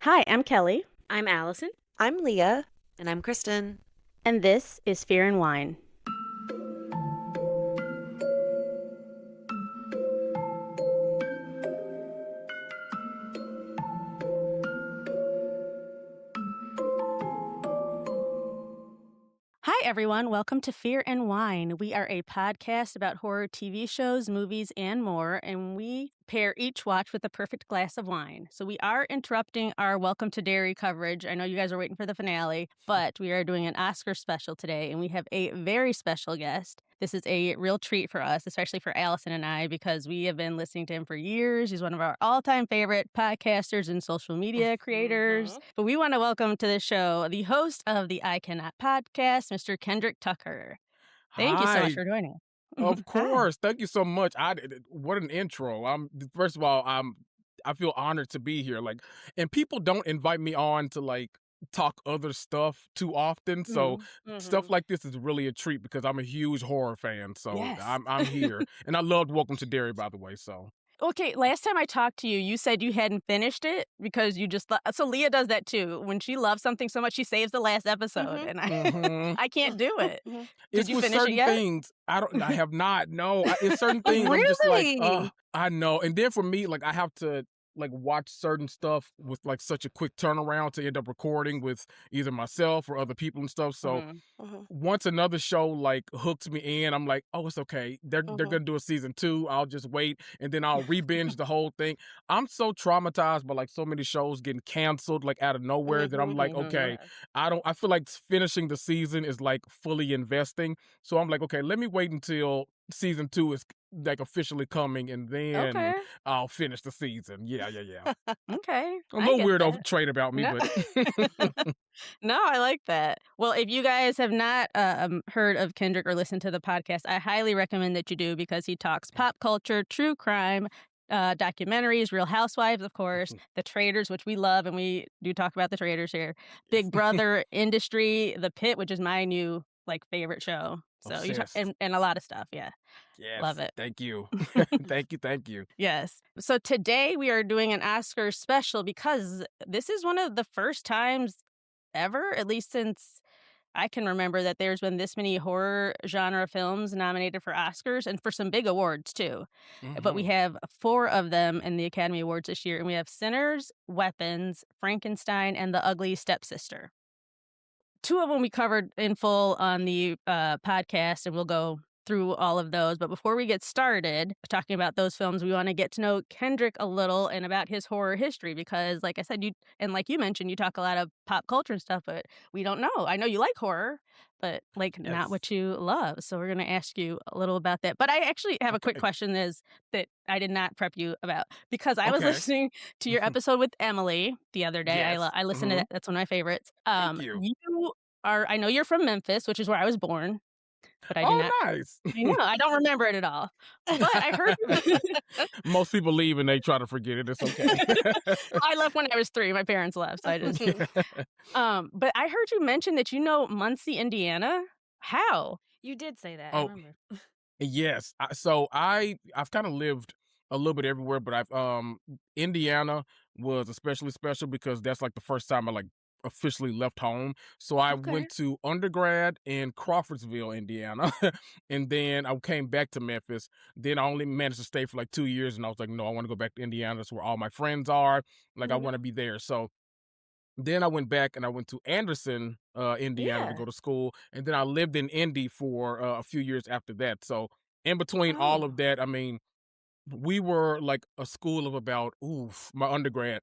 Hi, I'm Kelly, I'm Allison. I'm Leah. And I'm Kristen. and this is Fear and Wine. Hi, everyone. Welcome to Fear and Wine. We are a podcast about horror TV shows, movies, and more, and we pair each watch with the perfect glass of wine. So we are interrupting our Welcome to Dairy coverage. I know you guys are waiting for the finale, but we are doing an Oscar special today, and we have a very special guest. This is a real treat for us, especially for Allison and I, because we have been listening to him for years. He's one of our all-time favorite podcasters and social media creators. But we want to welcome to the show the host of the I Cannot podcast, Mr. Kendrick Tucker. Thank you so much Hi. for joining. Of Hi. course. Thank you so much. What an intro. First of all, I feel honored to be here. And people don't invite me on to talk other stuff too often. So stuff like this is really a treat because I'm a huge horror fan. So Yes. I'm here. And I loved Welcome to Dairy, by the way. So Okay, last time I talked to you, you said you hadn't finished it because you just so Leah does that too. When she loves something so much, she saves the last episode, and I can't do it. it's you with finish it certain yet? things. I have not. No, it's certain things. I'm just Really? I know. And then for me, I have to watch certain stuff with such a quick turnaround to end up recording with either myself or other people and stuff. So once another show hooks me in, I'm like, oh, it's okay. They're gonna do a season 2. I'll just wait and then I'll re-binge the whole thing. I'm so traumatized by so many shows getting canceled out of nowhere that I'm like, okay, I feel like finishing the season is fully investing. So I'm like, okay, let me wait until season 2 is officially coming and then Okay. I'll finish the season. Yeah. Okay. A I little get weirdo that. trait about me, No. but No, I like that. Well, if you guys have not heard of Kendrick or listened to the podcast, I highly recommend that you do because he talks pop culture, true crime, documentaries, Real Housewives, of course, The Traitors, which we love, and we do talk about The Traitors here, Big Brother, Industry, The Pit, which is my new favorite show. So you talk, obsessed. and a lot of stuff. Yeah. Yes. Love it. Thank you. Thank you. Yes. So today we are doing an Oscar special because this is one of the first times ever, at least since I can remember, that there's been this many horror genre films nominated for Oscars and for some big awards too. But we have 4 of them in the Academy Awards this year, and we have Sinners, Weapons, Frankenstein, and The Ugly Stepsister. 2 of them we covered in full on the podcast, and we'll go through all of those. But before we get started talking about those films, we want to get to know Kendrick a little and about his horror history because, like I said, like you mentioned, you talk a lot of pop culture and stuff, but we don't know. I know you like horror, but not what you love. So we're going to ask you a little about that. But I actually have a quick question that I did not prep you about because I was listening to your episode with Emily the other day. Yes. I listened to that. That's one of my favorites. Thank you. I know you're from Memphis, which is where I was born. But I do not. Nice. I know. I don't remember it at all. But I heard Most people leave and they try to forget it. It's okay. I left when I was 3. My parents left, so I just. But I heard you mention that you know Muncie, Indiana. How? You did say that. I remember. Yes. I've kind of lived a little bit everywhere, but Indiana was especially special because that's the first time I officially left home. So I went to undergrad in Crawfordsville, Indiana, and then I came back to Memphis. Then I only managed to stay for 2 years, and I was like, no, I want to go back to Indiana. That's where all my friends are. I want to be there. So then I went back and I went to Anderson, Indiana to go to school. And then I lived in Indy for a few years after that. So in between all of that, I mean, we were a school of about, my undergrad,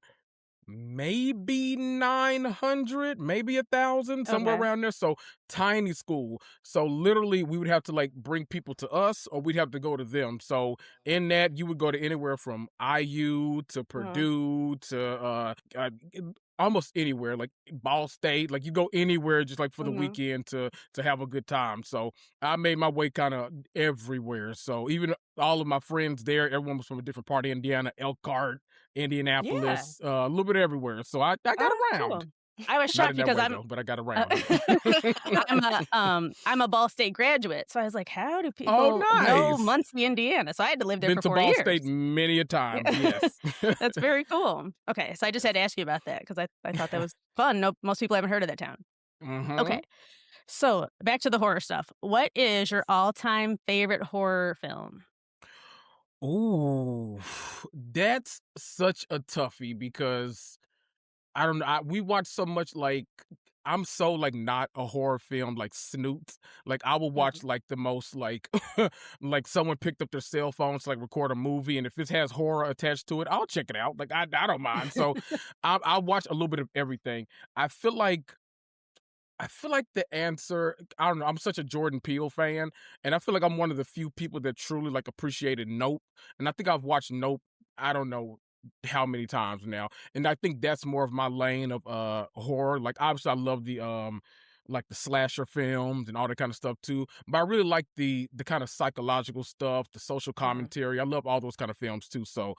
maybe 900, maybe 1,000, somewhere around there. So tiny school. So literally we would have to bring people to us or we'd have to go to them. So in that you would go to anywhere from IU to Purdue to almost anywhere, Ball State, you go anywhere just for the weekend to have a good time. So I made my way kind of everywhere. So even all of my friends there, everyone was from a different part of Indiana, Elkhart, Indianapolis, a little bit everywhere. So I got around. Cool. I was Not shocked in that because way though, but I got uh, around it. I'm a Ball State graduate, so I was like, "How do Oh, people know nice. Muncie, Indiana?" So I had to live there Been for to 4 Ball years. State many a times, Yeah. yes. That's very cool. Okay, so I just had to ask you about that because I thought that was fun. No, most people haven't heard of that town. Okay, Mhm. so back to the horror stuff. What is your all-time favorite horror film? Ooh, that's such a toughie because I don't know. We watch so much. Like, I'm so like not a horror film like snoots. Like I will watch Mhm. like the most like like someone picked up their cell phones to like record a movie, and if it has horror attached to it, I'll check it out. Like I don't mind. So I watch a little bit of everything. I feel like I feel like the answer, I don't know, I'm such a Jordan Peele fan, and I feel like I'm one of the few people that truly like appreciated Nope. And I think I've watched Nope, I don't know how many times now. And I think that's more of my lane of horror. Like obviously I love the like the slasher films and all that kind of stuff too. But I really like the kind of psychological stuff, the social Mhm. commentary. I love all those kind of films too. So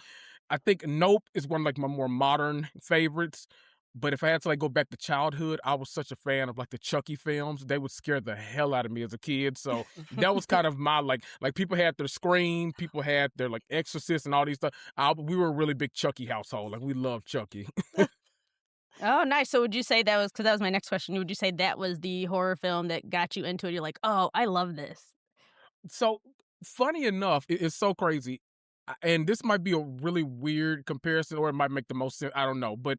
I think Nope is one of like my more modern favorites. But if I had to like go back to childhood, I was such a fan of like the Chucky films. They would scare the hell out of me as a kid. So that was kind of my like people had their Scream, people had their like Exorcist and all these stuff. We were a really big Chucky household. Like we loved Chucky. Oh, nice. So would you say that was because that was my next question. Would you say that was the horror film that got you into it? You're like, "Oh, I love this." So funny enough, it's so crazy. And this might be a really weird comparison, or it might make the most sense. I don't know. But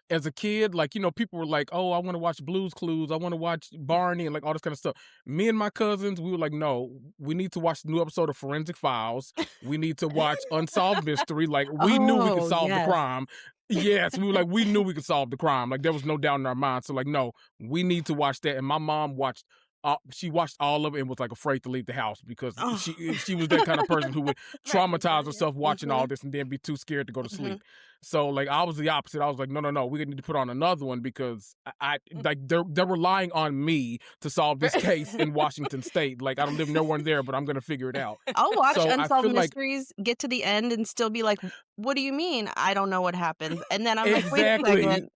as a kid, like, people were like, oh, I want to watch Blues Clues. I want to watch Barney and like all this kind of stuff. Me and my cousins, we were like, no, we need to watch the new episode of Forensic Files. We need to watch Unsolved Mystery. Like, we knew we could Oh, solve the yes. crime. Yes, we knew we could solve the crime. Like, there was no doubt in our minds. So, like, no, we need to watch that. And my mom watched she watched all of it and was like afraid to leave the house because Oh. she was that kind of person who would traumatize Frankenstein, yeah. herself watching all Mhm, this and then be too scared to go to mhm. sleep. So like I was the opposite. I was like, no, no, no, we need to put on another one because I like they're relying on me to solve this case in Washington State. Like I don't live nowhere there, but I'm gonna figure it out. I'll watch So I Unsolved feel like Mysteries, get to the end, and still be like, "What do you mean? I don't know what happens?" And then I'm like, "Wait a exactly. second.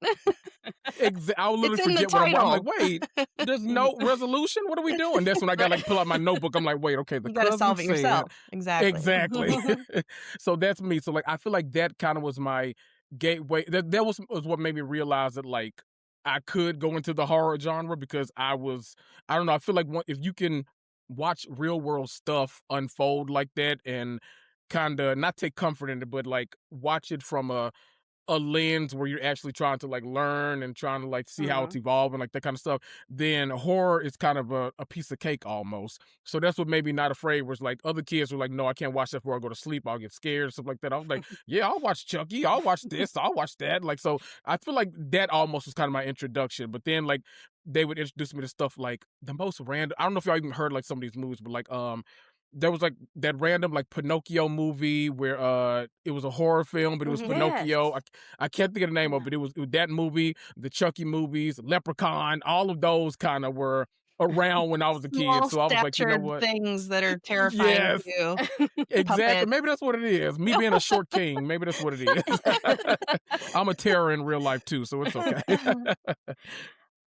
I will literally It's in the forget what I'm title." like, wait, there's no resolution? What are we doing? That's when I got like pull out my notebook. I'm like, wait, okay, the You gotta cousin solve it said yourself. Exactly. exactly. So that's me. So like I feel like that kind of was my gateway. That was what made me realize that like I could go into the horror genre because I don't know, I feel like if you can watch real world stuff unfold like that and kind of not take comfort in it, but like watch it from a lens where you're actually trying to like learn and trying to like see how it's Mhm. evolving, like that kind of stuff, then horror is kind of a piece of cake almost. So that's what made me not afraid, was like other kids were like, no, I can't watch that before I go to sleep. I'll get scared or stuff like that. I was like, yeah, I'll watch Chucky, I'll watch this, I'll watch that. Like, so I feel like that almost was kind of my introduction. But then like they would introduce me to stuff like the most random. I don't know if y'all even heard like some of these movies, but like there was like that random like Pinocchio movie where it was a horror film, but it was Mhm. Pinocchio. Yes. I can't think of the name of Yeah. it. It was that movie, the Chucky movies, Leprechaun, all of those kind of were around when I was a kid. Small So I was like, you know statured what? things that are terrifying Yes, too. exactly. Puppets. Maybe that's what it is. Me being a short king, maybe that's what it is. I'm a terror in real life too, so it's okay.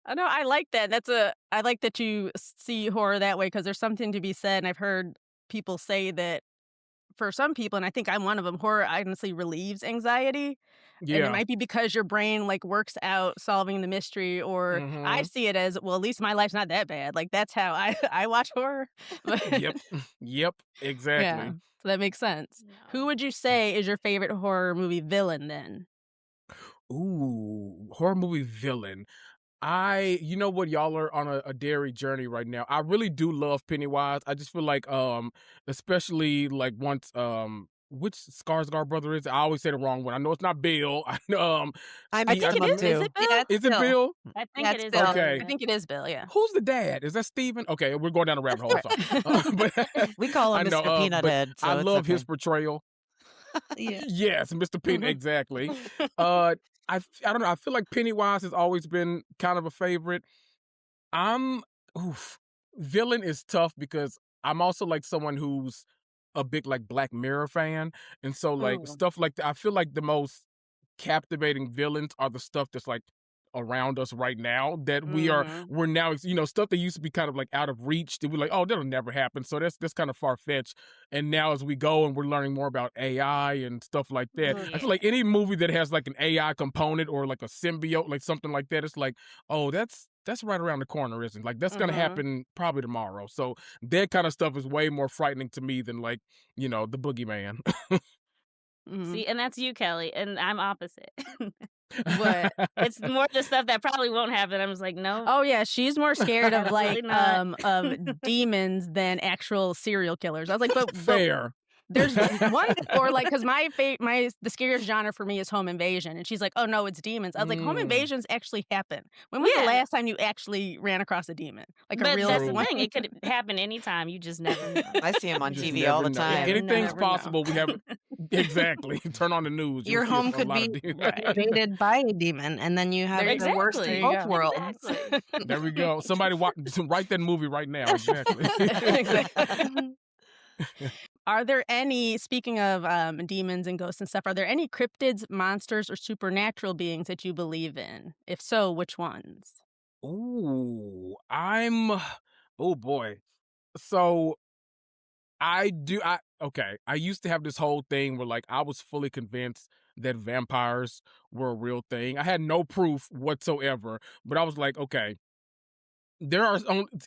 I know, I like that you see horror that way because there's something to be said, and I've heard people say that for some people, and I think I'm one of them, horror honestly relieves anxiety, and it Yeah. might be because your brain, like, works out solving the mystery, or I Hmm. see it as, well, at least my life's not that bad, like, that's how I I watch horror. Yep. Yep. Yeah, Exactly. so that makes sense. Who No. would you say is your favorite horror movie villain then? Ooh, horror movie villain. You know what, y'all are on a dairy journey right now. I really do love Pennywise. I just feel like, especially like once, which Skarsgård brother is it? I always say the wrong one. I know it's not Bill. I know, I I Steve. think mixed it them up is. Is too. it Yeah, Bill? it's Is it Bill. Bill? I think Yeah, it it's is Bill. Bill. Okay. I think it is Bill, yeah. Who's the dad? Is that Steven? Okay, we're going down a rabbit hole. I'm sorry. But We call him I know, Mr. Peanut but Head, I so it's love his okay. portrayal. Yeah. Yes, Mr. Pennywise, exactly. Uh, I don't know. I feel like Pennywise has always been kind of a favorite. I'm oof. Villain is tough because I'm also like someone who's a big like Black Mirror fan. And so like Ooh. stuff like that, I feel like the most captivating villains are the stuff that's like around us right now that Mhm. we're now, stuff that used to be kind of like out of reach that we're like, oh, that'll never happen. So that's kind of far fetched. And now as we go and we're learning more about AI and stuff like that, Mhm. I feel Yeah. like any movie that has like an AI component or like a symbiote, like something like that, it's like, oh, that's right around the corner, isn't it? Like that's gonna Mhm. happen probably tomorrow. So that kind of stuff is way more frightening to me than like, the boogeyman. Mhm. See, and that's you, Kelly, and I'm opposite. What? It's more the stuff that probably won't happen. I'm just like, "No, Oh, yeah, she's more scared of, like, absolutely not." of demons than actual serial killers. I was like, "But Fair. there's one," or, like, 'cause the scariest genre for me is home invasion, and she's like, "Oh, no, it's demons." I was like, "Home Mm, invasions actually happen. When was the Yeah, last time you actually ran across a demon? Like, a but real that's the true. one?" thing. It could happen anytime. You just never know. I see him You on just TV all never the know. Yeah, time. you Anything's never know. possible. We have exactly. Turn on the news. You'll Your see home a could lot be of Right. invaded by a demon, and then you have There you the worst there of Exactly. you both go. worlds. Exactly. There we go. Somebody write that movie right now. Exactly. Exactly. Are there any speaking of, demons and ghosts and stuff, are there any cryptids, monsters, or supernatural beings that you believe in? If so, which ones? Ooh, oh boy. So okay. I used to have this whole thing where like I was fully convinced that vampires were a real thing. I had no proof whatsoever, but I was like, okay,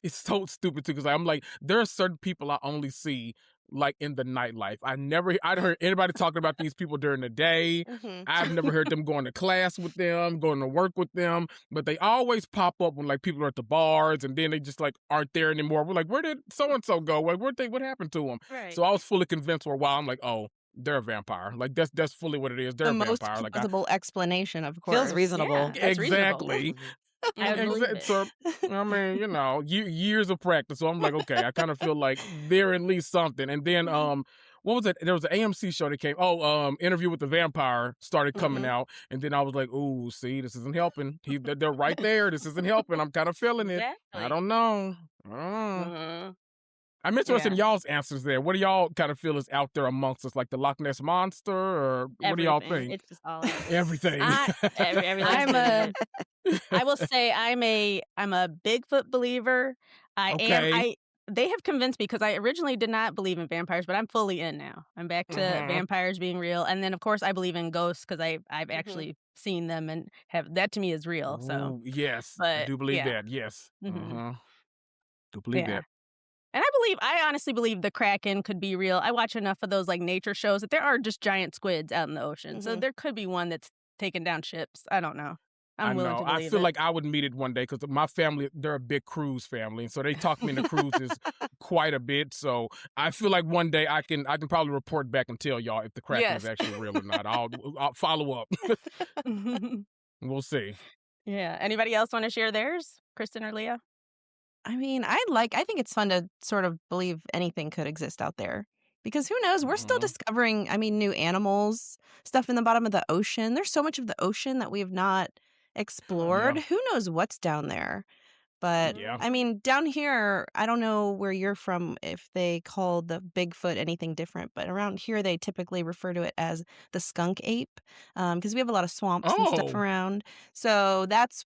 it's so stupid too because I'm like there are certain people I only see like in the nightlife. I'd heard anybody talking about these people during the day. Mhm. I've never heard them going to class with them, going to work with them, but they always pop up when like people are at the bars and then they just like aren't there anymore. We're like, where did so and so go? Like, what happened to them? Right. So I was fully convinced for a while. I'm like, oh, they're a vampire. Like that's fully what it is. They're The a most vampire. Like I plausible explanation, of Feels course. reasonable. Yeah, that's reasonable. exactly. Mhm. I would Mhm. believe it. So I mean, years of practice. So I'm like, okay, I kind of feel like they're at least something. And then, what was it? There was an AMC show that came. Oh, Interview with the Vampire started coming Mhm. out, and then I was like, ooh, see, this isn't helping. They're right there. This isn't helping. I'm kind of feeling it. I Exactly. don't know. Uh, Mhm. I'm interested in Yeah. y'all's answers there. What do y'all kind of feel is out there amongst us, like the Loch Ness monster, or what do y'all Everything. think? It's just all out there. Everything. I Everything's I'm been a I will say I'm a Bigfoot believer. Okay. They have convinced me because I originally did not believe in vampires, but I'm fully in now. I'm back to Hmm. vampires being real. And then of course I believe in ghosts because I've Mhm. actually seen them and have that to me is real. So Ooh, yes, I but do believe yeah. that. Yes. Hmm. Do believe Yeah. that. And I honestly believe the Kraken could be real. I watch enough of those like nature shows that there are just giant squids out in the ocean. So Mhm. there could be one that's taking down ships. I don't know. I I'm willing know. to I believe feel it. like I would meet it one day because my family, they're a big cruise family. And so they talk me into cruises quite a bit. So I feel like one day I can probably report back and tell y'all if the Kraken is Yes. actually real or not. I'll follow up. We'll see. Yeah. Anybody else want to share theirs? Kristen or Leah? I mean, I think it's fun to sort of believe anything could exist out there. Because who knows? We're still Mhm. discovering, new animals, stuff in the bottom of the ocean. There's so much of the ocean that we have not explored. Yeah. Who knows what's down there? But Yeah. I mean, down here, I don't know where you're from if they call the Bigfoot anything different, but around here they typically refer to it as the skunk ape because we have a lot of swamps and stuff Oh, around. So that's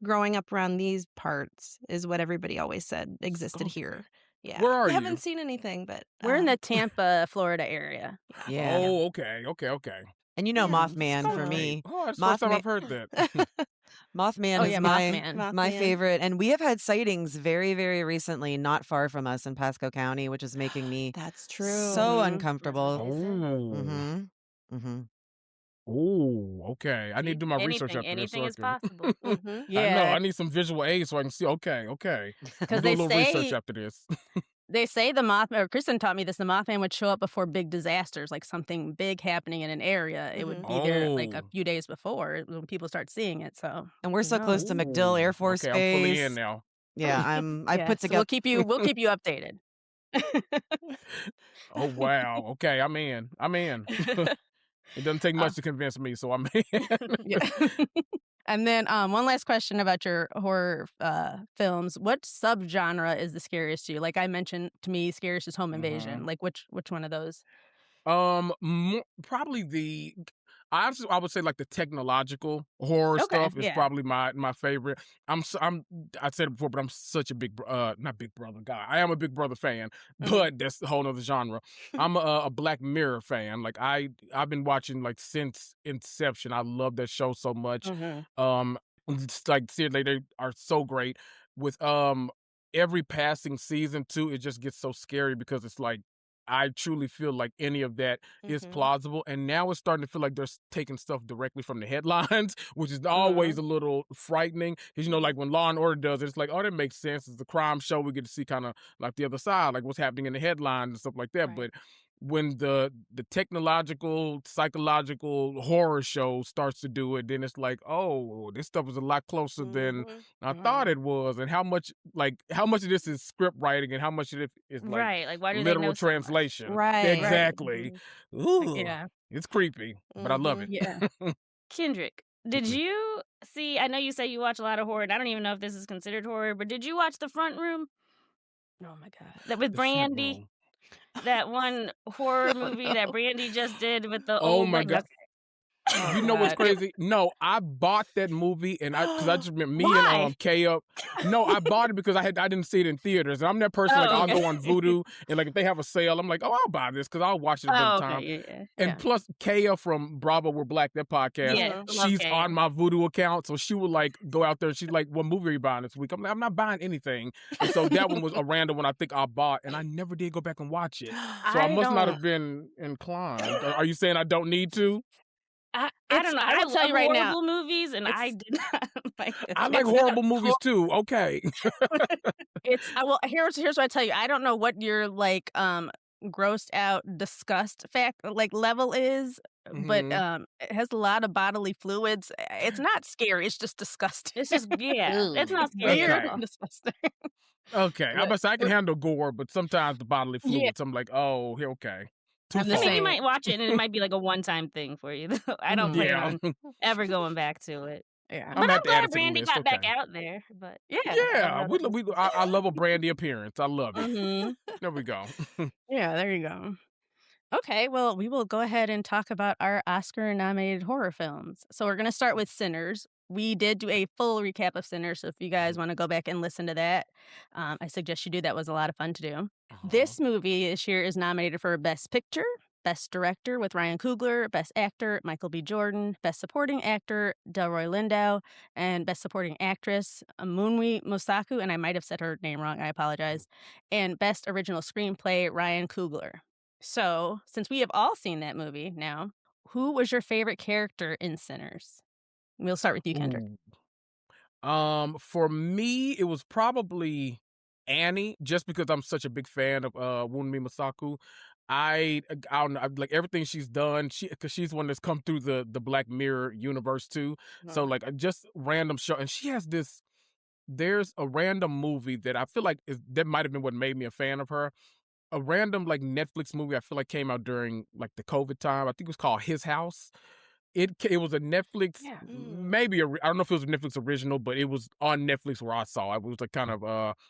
growing up around these parts is what everybody always said existed skunk ape. here. Yeah. Where are I haven't you? seen anything, but We're in the Tampa, Florida area. yeah. Yeah. Oh, okay. Okay. Okay. And you know Yeah. Mothman for Skunk ape. me. Oh, that's the first time Mothman I've heard that. Mothman Oh is yeah, my Mothman. my Mothman. favorite, and we have had sightings very, very recently, not far from us in Pasco County, which is making me That's true. so Mhm. uncomfortable. That's what they said. Oh. Mm-hmm. Mm-hmm. Oh, okay. I need See, to do my research after this anything so I is can. possible. Mhm. I know. Yeah, I need some visual aids so I can see. Okay, okay. I'm because doing a little research after this. they say the Mothman, or Kristen taught me this. The Mothman would show up before big disasters, like something big happening in an area. It would Mhm. be there like a Oh. few days before when people start seeing it. So And we're who so close knows? to MacDill Air Ooh. Force Okay, I'm fully in Base. now. Yeah, I Yeah, put so we'll together. keep you updated. Oh wow. Okay, I'm in. I'm in. It doesn't take Uh, much to convince me, so I'm in. yeah. And then one last question about your horror films. What subgenre is the scariest to you? Like I mentioned, to me, scariest is home Mhm. invasion. Like which one of those? Probably the I would say like the technological horror Okay, stuff is yeah. probably my favorite. I said it before, but I'm such a not Big Brother guy. I am a Big Brother fan, Mhm. but that's a whole other genre. I'm a Black Mirror fan. Like I've been watching like since inception. I love that show so much. Mhm. Um, it's like seriously, they are so great. With every passing season too, it just gets so scary because it's like I truly feel like any of that is Mhm. plausible. And now it's starting to feel like they're taking stuff directly from the headlines, which is always Mhm. a little frightening. Because, like when Law and Order does it, it's like, oh, that makes sense. It's a crime show. We get to see kind of like the other side, like what's happening in the headlines and stuff like that. Right. But when the technological, psychological horror show starts to do it, then it's like, oh, this stuff is a lot closer than Mhm. I thought Mhm. it was. And how much of this is script writing and how much of it is like Right. Like, why do they literal know so much? translation. Right. Right. Exactly. Mhm. Ooh, Yeah. it's creepy, but I love it. Mhm. Yeah. Kendrick, did you see? I know you say you watch a lot of horror, and I don't even know if this is considered horror, but did you watch The Front Room? Oh my god. That with The front Brandy? room. That one horror movie that Brandy just did with the Oh old my like god. the Okay. Oh You know what's god. It crazy? No, I bought that movie and because I just remember me and Why? Kay up. No, I bought it because I didn't see it in theaters. And I'm that person like Oh, I'll okay. go on Vudu and like if they have a sale, I'm like, oh, I'll buy this because I'll watch it another Oh, okay. time. Yeah, yeah. And Yeah. plus, Kaya from Bravo We're Black, that podcast, Yeah, Mhm. love she's Kaya. on my Voodoo account. So she would like go out there. She's like, what movie are you buying this week? I'm like, I'm not buying anything. And so that one was a random one I think I bought. And I never did go back and watch it. So I I must not don't have been inclined. Are you saying I don't need to? I don't know. I I will tell love you right now, horrible movies, and I it's did not like this I like one. it's not horrible movies too. Okay. it's I will here's what I tell you. I don't know what your like grossed out disgust like level is, but Hmm. it has a lot of bodily fluids. It's not scary, it's just disgusting. It's just yeah, it's not It's scary at weird Okay. and all. disgusting. Okay. I But must say I can handle gore, but sometimes the bodily yeah, fluids, I'm like, oh, here, okay. Too I'm the I mean, you far. same. might watch it, and it might be like a one-time thing for you. Though I don't Mhm. plan Yeah. on ever going back to it. Yeah. I'm But gonna have I'm to add glad it to the Brandy list. got back Okay. out there. But Yeah. I don't Yeah. know that this is I love a brandy appearance. I love it. Mhm. There we go. Yeah, there you go. Okay, well, we will go ahead and talk about our Oscar nominated horror films. So we're going to start with Sinners. We did do a full recap of Sinners. So if you guys want to go back and listen to that, I suggest you do. That was a lot of fun to do. Uh-huh. This movie this year is nominated for Best Picture, Best Director with Ryan Coogler, Best Actor, Michael B. Jordan, Best Supporting Actor, Delroy Lindo, and Best Supporting Actress, Munwi Mosaku, and I might have said her name wrong, I apologize, and Best Original Screenplay, Ryan Coogler. So, since we have all seen that movie now, who was your favorite character in Sinners? We'll start with you, Kendrick. Ooh. For me, it was probably Annie, just because I'm such a big fan of Wunmi Masaku. I don't know, like everything she's done. Because she's one that's come through the Black Mirror universe too. So like just random show, and she has this. There's a random movie that I feel like that might have been what made me a fan of her. A random like Netflix movie I feel like came out during like the COVID time. I think it was called His House. It was a Netflix, Yeah. Mm. maybe I don't know if it was a Netflix original, but it was on Netflix where I saw it. It was like kind of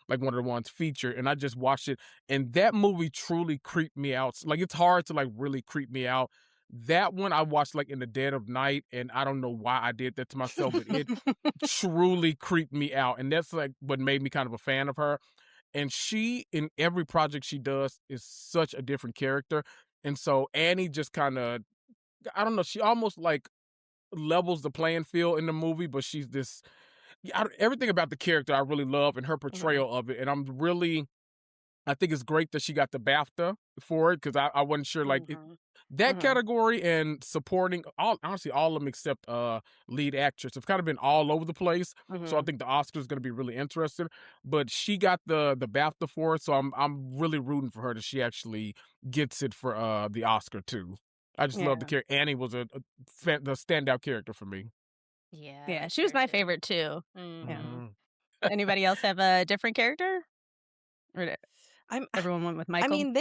like one of the ones featured, and I just watched it, and that movie truly creeped me out. Like it's hard to like really creep me out. That one I watched like in the dead of night, and I don't know why I did that to myself, but it truly creeped me out, and that's like what made me kind of a fan of her. And she, in every project she does, is such a different character. And so Annie just kind of, I don't know, she almost like levels the playing field in the movie, but she's this, yeah, everything about the character I really love and her Mhm. portrayal of it. And I think it's great that she got the BAFTA for it because I wasn't sure like Mhm. that Mhm. category and supporting honestly all of them except lead actress have kind of been all over the place. So I Mhm. think the Oscar is going to be really interesting. But she got the BAFTA for it, so I'm really rooting for her that she actually gets it for the Oscar too. I just love the Yeah. character. Annie was the standout character for me. Yeah, I Yeah, like she was her my too. favorite too. Yeah. Mhm. Mhm. Anybody else have a different character? Or Everyone went with I Michael. mean,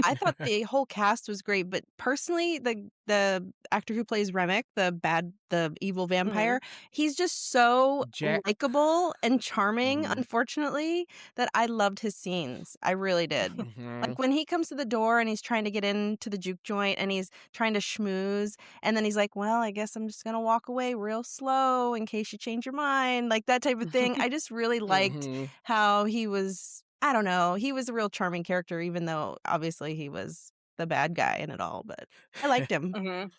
I thought the whole cast was great, but personally, the actor who plays Remick, the evil vampire, he's just so Jack. likable and charming, Mhm. unfortunately, that I loved his scenes. I really did. Mhm. Like when he comes to the door and he's trying to get into the juke joint and he's trying to schmooze, and then he's like, "Well, I guess I'm just gonna walk away real slow in case you change your mind," like that type of thing. I just really liked Mhm. how he was. I don't know. He was a real charming character, even though obviously he was the bad guy in it all. But I liked him.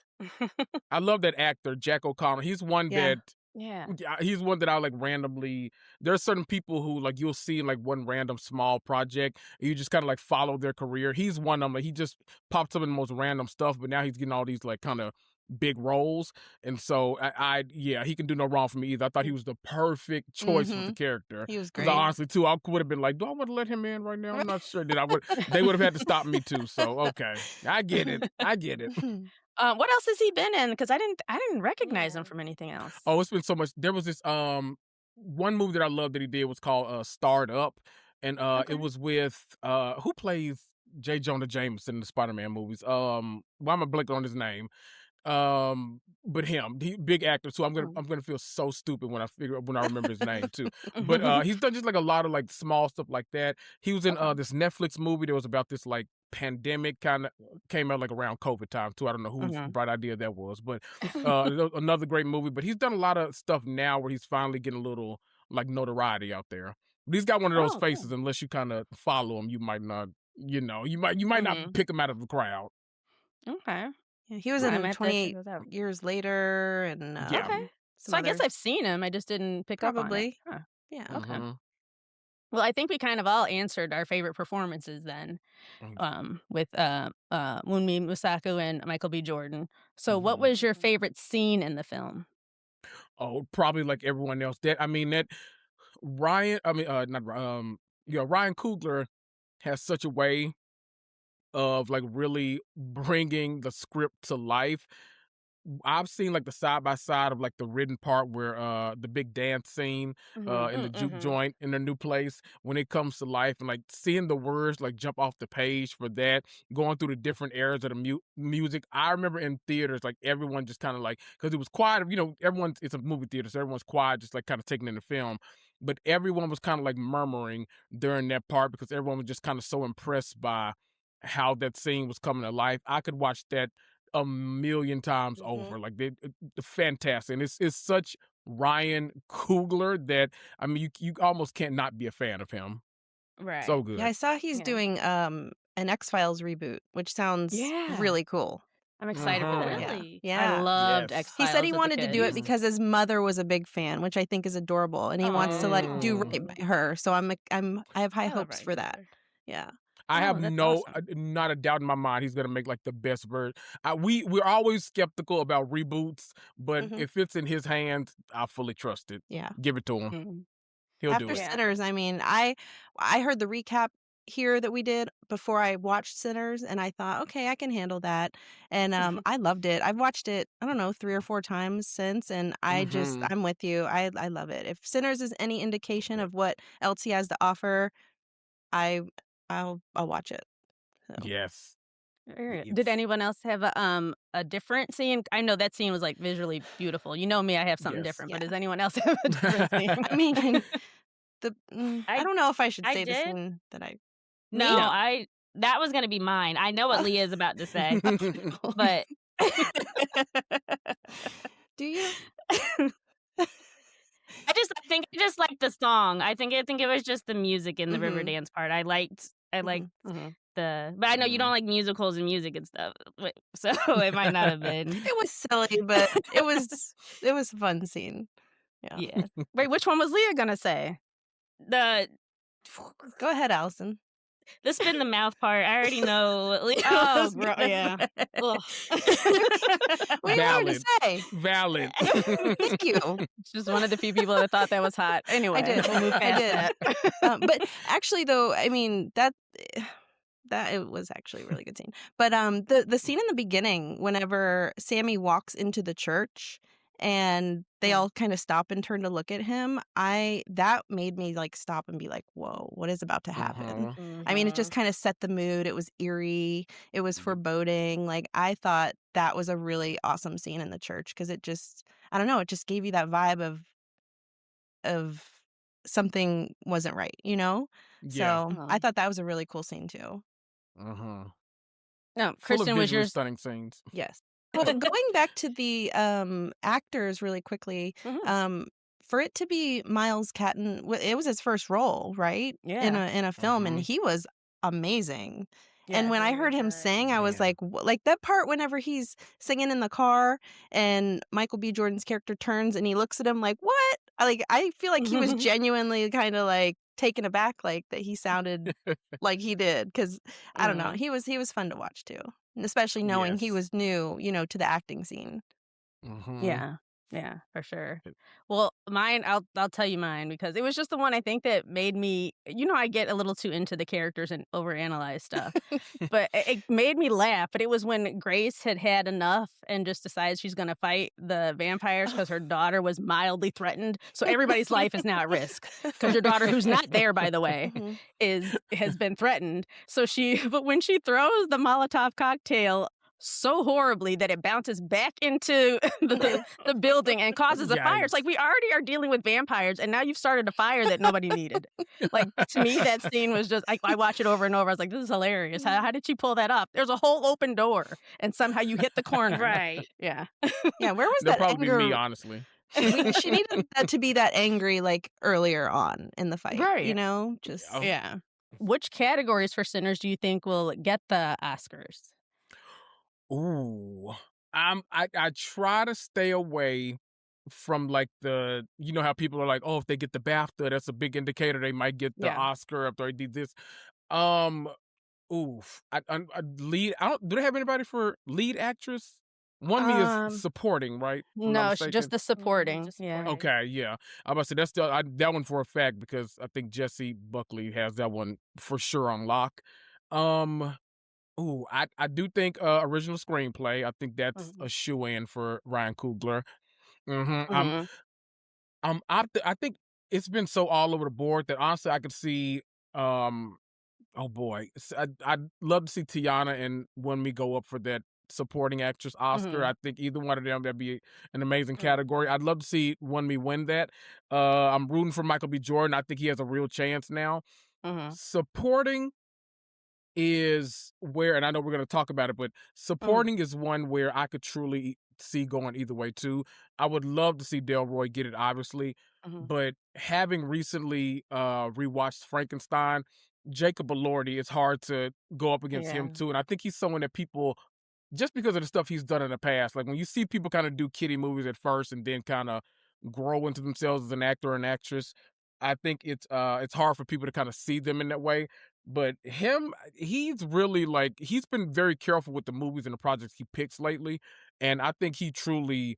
I love that actor, Jack O'Connor. He's one Yeah. that Yeah. yeah, he's one that I like randomly. There are certain people who like you'll see in like one random small project, and you just kind of like follow their career. He's one of them. Like, he just pops up in the most random stuff, but now he's getting all these like kind of big roles, and so yeah, he can do no wrong for me either. I thought he was the perfect choice for the Mm-hmm. character. He was Because I great. honestly too, I would have been like, do I want to let him in right now? I'm not sure. That I would. They would have had to stop me too. So okay, I get it. I get it. What else has he been in? Because I didn't recognize him Yeah. from anything else. Oh, it's been so much. There was this one movie that I loved that he did was called Starred Up, and Okay. it was with who plays J. Jonah Jameson in the Spider-Man movies. Why am I blanking on his name? But him, he big actor. So I'm gonna feel so stupid when I remember his name too. But he's done just like a lot of like small stuff like that. He was in Okay. this Netflix movie that was about this like pandemic kind of came out like around COVID time too. I don't know whose bright idea that was, but another great movie. But he's done a lot of stuff now where he's finally getting a little like notoriety out there. But he's got one of those Oh, faces. cool. Unless you kind of follow him, you might not. You might not pick him out of the crowd. Okay. Yeah, he was I in might have to check 28 those out. Years Later and Yeah. Okay. some So I guess others. I've seen him. I just didn't pick up on it. Probably. Huh. Yeah. Okay. Mhm. Well, I think we kind of all answered our favorite performances then, with Wunmi Musaku and Michael B. Jordan. So, what Mhm. was your favorite scene in the film? Oh, probably like everyone else. That Ryan. I mean, not Ryan Coogler has such a way of like really bringing the script to life. I've seen like the side by side of like the written part where the big dance scene in the juke joint in their new place when it comes to life, and like seeing the words like jump off the page for that, going through the different eras of the music. I remember in theaters like everyone just kind of like, because it was quiet, everyone's, it's a movie theater, so everyone's quiet just like kind of taking in the film, but everyone was kind of like murmuring during that part because everyone was just kind of so impressed by how that scene was coming to life. I could watch that a million times over. Like fantastic. And it's such Ryan Coogler that I mean you almost can't not be a fan of him. Right. So Yeah, I good. saw he's Yeah. doing an X-Files reboot, which sounds Yeah. really cool. I'm excited for Oh, that. really? I Yeah. loved Yes. X He Files said he as a wanted to kid. do it because his mother was a big fan, which I think is adorable, and he wants to like do Mm. right by her. So I have high I love hopes Ryan for that. Coogler. Yeah. I have Oh, that's awesome. not a doubt in my mind he's gonna make like the best version. We're always skeptical about reboots, but Mhm. if it's in his hands, I fully trust it. Yeah. Give it to him. Mhm. He'll do After it. Yeah. Sinners, I mean, I heard the recap here that we did before I watched Sinners, and I thought, okay, I can handle that. And I loved it. I've watched it, I don't know, 3 or 4 times since, and Mhm. I'm with you. I love it. If Sinners is any indication of what else he has to offer, I I'll watch it. So Yes. Did It's anyone else have a different scene? I know that scene was like visually beautiful. You know me, I have something yes. different. But yeah. does anyone else have a different scene? I mean, I I don't know if I should I say the did. scene that I No, No. that was gonna be mine. I know what Leah is about to say, but Do you? I think I just liked the song. I think it was just the music in the Mhm. Riverdance part. I liked Mhm. but I know you don't like musicals and music and stuff. So it might not have been. It was silly, but it was a fun scene. Yeah. Yeah. Wait, which one was Leah gonna say? The Go ahead, Allison. the spin the mouth part. I already know what Leah Oh, was gonna yeah. say. Ugh. What do you want to Valid. say? Valid. Thank you. Just one of the few people that thought that was hot. Anyway, I did. we'll move I past did. that. But actually, though, I mean that it was actually a really good scene. But the scene in the beginning, whenever Sammy walks into the church and they Mm. all kind of stop and turn to look at him, that made me like stop and be like, whoa, what is about to happen? I mean, it just kind of set the mood. It was eerie. It was foreboding. Like, I thought that was a really awesome scene in the church because it just, I don't know, it just gave you that vibe of something wasn't right, you know? Yeah. So I thought that was a really cool scene too. No, Full of Kristen, was visually yours? stunning scenes. Yes. Well, going back to the actors really quickly, Mhm. for it to be Miles Catton, it was his first role, right? In Yeah. a film, and he was amazing. And Yeah. when I Very heard him good. sing, I was Man. like, like that part whenever he's singing in the car and Michael B. Jordan's character turns and he looks at him like, "What?" I feel like he was genuinely kind of like taken aback, like that he sounded like he did, because I don't know, Mhm. he was fun to watch too, and especially knowing he Yes. was new, to the acting scene. Yeah. Yeah, for sure. Well, mine, I'll tell you mine because it was just the one I think that made me, I get a little too into the characters and overanalyze stuff. But it made me laugh, but it was when Grace had had enough and just decides she's gonna fight the vampires because her daughter was mildly threatened. So everybody's life is now at risk because your daughter, who's not there, by the way, Mhm. has been threatened. So but when she throws the Molotov cocktail so horribly that it bounces back into the building and causes a fire. It's Yikes. like we already are dealing with vampires, and now you've started a fire that nobody needed. Like, to me, that scene was just, I watch it over and over. I was like, this is hilarious. How did she pull that up? There's a whole open door, and somehow you hit the corner. Right. Yeah. Yeah, where was That'll that probably be me, anger? honestly. She needed that to be that angry, like, earlier on in the fight, Right. Just Oh, Yeah. Which categories for Sinners do you think will get the Oscars? ooh. I try to stay away from like how people are like, oh, if they get the BAFTA, that's a big indicator they might get the Yeah. Oscar if they did this. Um, oof. I lead. I don't. Do they have anybody for lead actress? One me is Um, supporting, right? If I'm not no, just mistaken. the supporting. Just Yeah. supporting. Okay, yeah. I'm about to say that's that one for a fact because I think Jesse Buckley has that one for sure on lock. Um, ooh, I do think original screenplay. I think that's Mhm. a shoe in for Ryan Coogler. Mm-hmm. Mhm. I think it's been so all over the board that honestly I could see um oh boy, I'd love to see Tiana and When We Go Up for that supporting actress Oscar. Mhm. I think either one of them that'd be an amazing Mm. category. I'd love to see When We win that. I'm rooting for Michael B. Jordan. I think he has a real chance now. Mhm. Supporting is where, and I know we're going to talk about it, but Mhm. supporting is one where I could truly see going either way too. I would love to see Delroy get it, obviously, Mhm. but having recently rewatched Frankenstein, Jacob Elordi, it's hard to go up against Yeah. him too, and I think he's someone that people, just because of the stuff he's done in the past, like when you see people kind of do kiddie movies at first and then kind of grow into themselves as an actor or an actress, I think it's hard for people to kind of see them in that way. But him, he's really like he's been very careful with the movies and the projects he picks lately, and I think he truly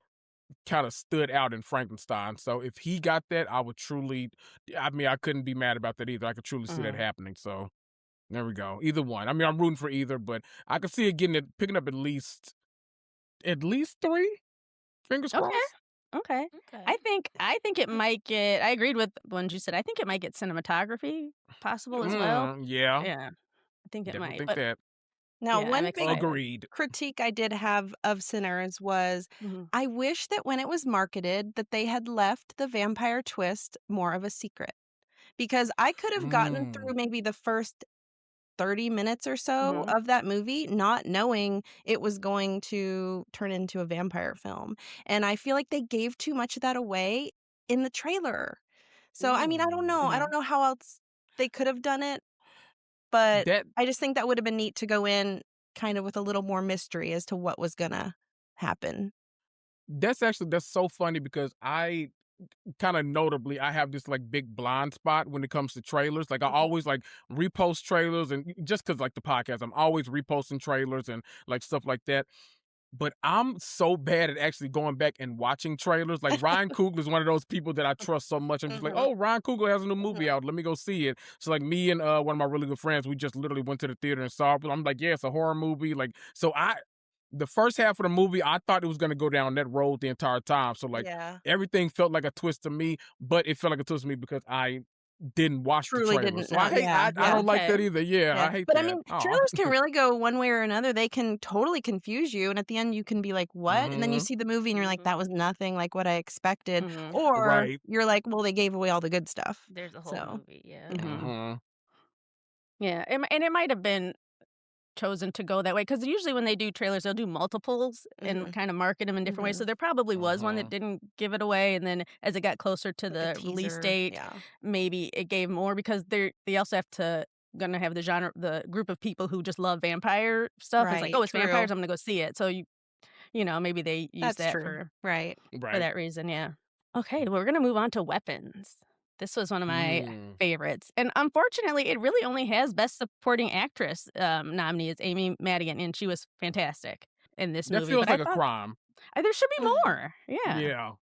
kind of stood out in Frankenstein. So if he got that, I would truly, I mean, I couldn't be mad about that either. I could truly see that Mhm. happening. So there we go. Either one. I mean, I'm rooting for either, but I could see it picking up at least three. Fingers Okay. crossed. Okay. Okay. I think it might get, I agreed with the ones you said. I think it might get cinematography possible as well. Yeah, Yeah. I think it definitely might. think But that. Now, yeah, I'm one big excited. Agreed. critique I did have of Sinners was Mhm. I wish that when it was marketed that they had left the vampire twist more of a secret, because I could have gotten Mm. through maybe the first 30 minutes or so Mhm. of that movie not knowing it was going to turn into a vampire film. And I feel like they gave too much of that away in the trailer. So, I mean, I don't Ooh. know. I don't Mhm. know how else they could have done it, but That I just think that would have been neat to go in kind of with a little more mystery as to what was gonna happen. that's so funny because I kind of notably I have this like big blind spot when it comes to trailers. Like I Mhm. always like repost trailers and just cuz like the podcast I'm always reposting trailers and like stuff like that. But I'm so bad at actually going back and watching trailers. Like Ryan Coogler is one of those people that I trust so much. I'm just like, Mhm. oh, Ryan Coogler has a new movie Mhm. out. Let me go see it. So like me and one of my really good friends, we just literally went to the theater and saw it. I'm like, yeah, it's a horror movie. Like so the first half of the movie, I thought it was gonna go down that road the entire time. So like Yeah. everything felt like a twist to me, but it felt like a twist to me because I didn't watch the Truly trailer. didn't So know. I hate Yeah, I yeah. don't like that Okay. either. Yeah, Yeah. I hate But I that. mean, Aw. trailers can really go one way or another. They can totally confuse you, and at the end you can be like, "What?" And then you Mhm. see the movie and you're like, "That was nothing like what I expected." Mhm. Or Right. you're like, "Well, they gave away all the good stuff." There's a whole So, movie, yeah. mhm. Mhm. Yeah, and it might have been chosen to go that way because usually when they do trailers, they'll do multiples and Mhm. kind of market them in different ways. Mhm. So there probably was one that Mhm. didn't give it away, and then as it got closer to Like a the release teaser. date, Yeah. maybe it gave more because they also have to gonna have the group of people who just love vampire stuff. It's like, Right. oh, it's True. vampires, I'm gonna go see it. So maybe they use That's that true. Right. for Right. that reason. Yeah. Okay, we're gonna move on to weapons. This was one of my Mm. favorites, and unfortunately, it really only has Best Supporting Actress nominee. It's Amy Madigan, and she was fantastic in this That movie. feels But I like a thought crime. there should be more. Yeah, Yeah.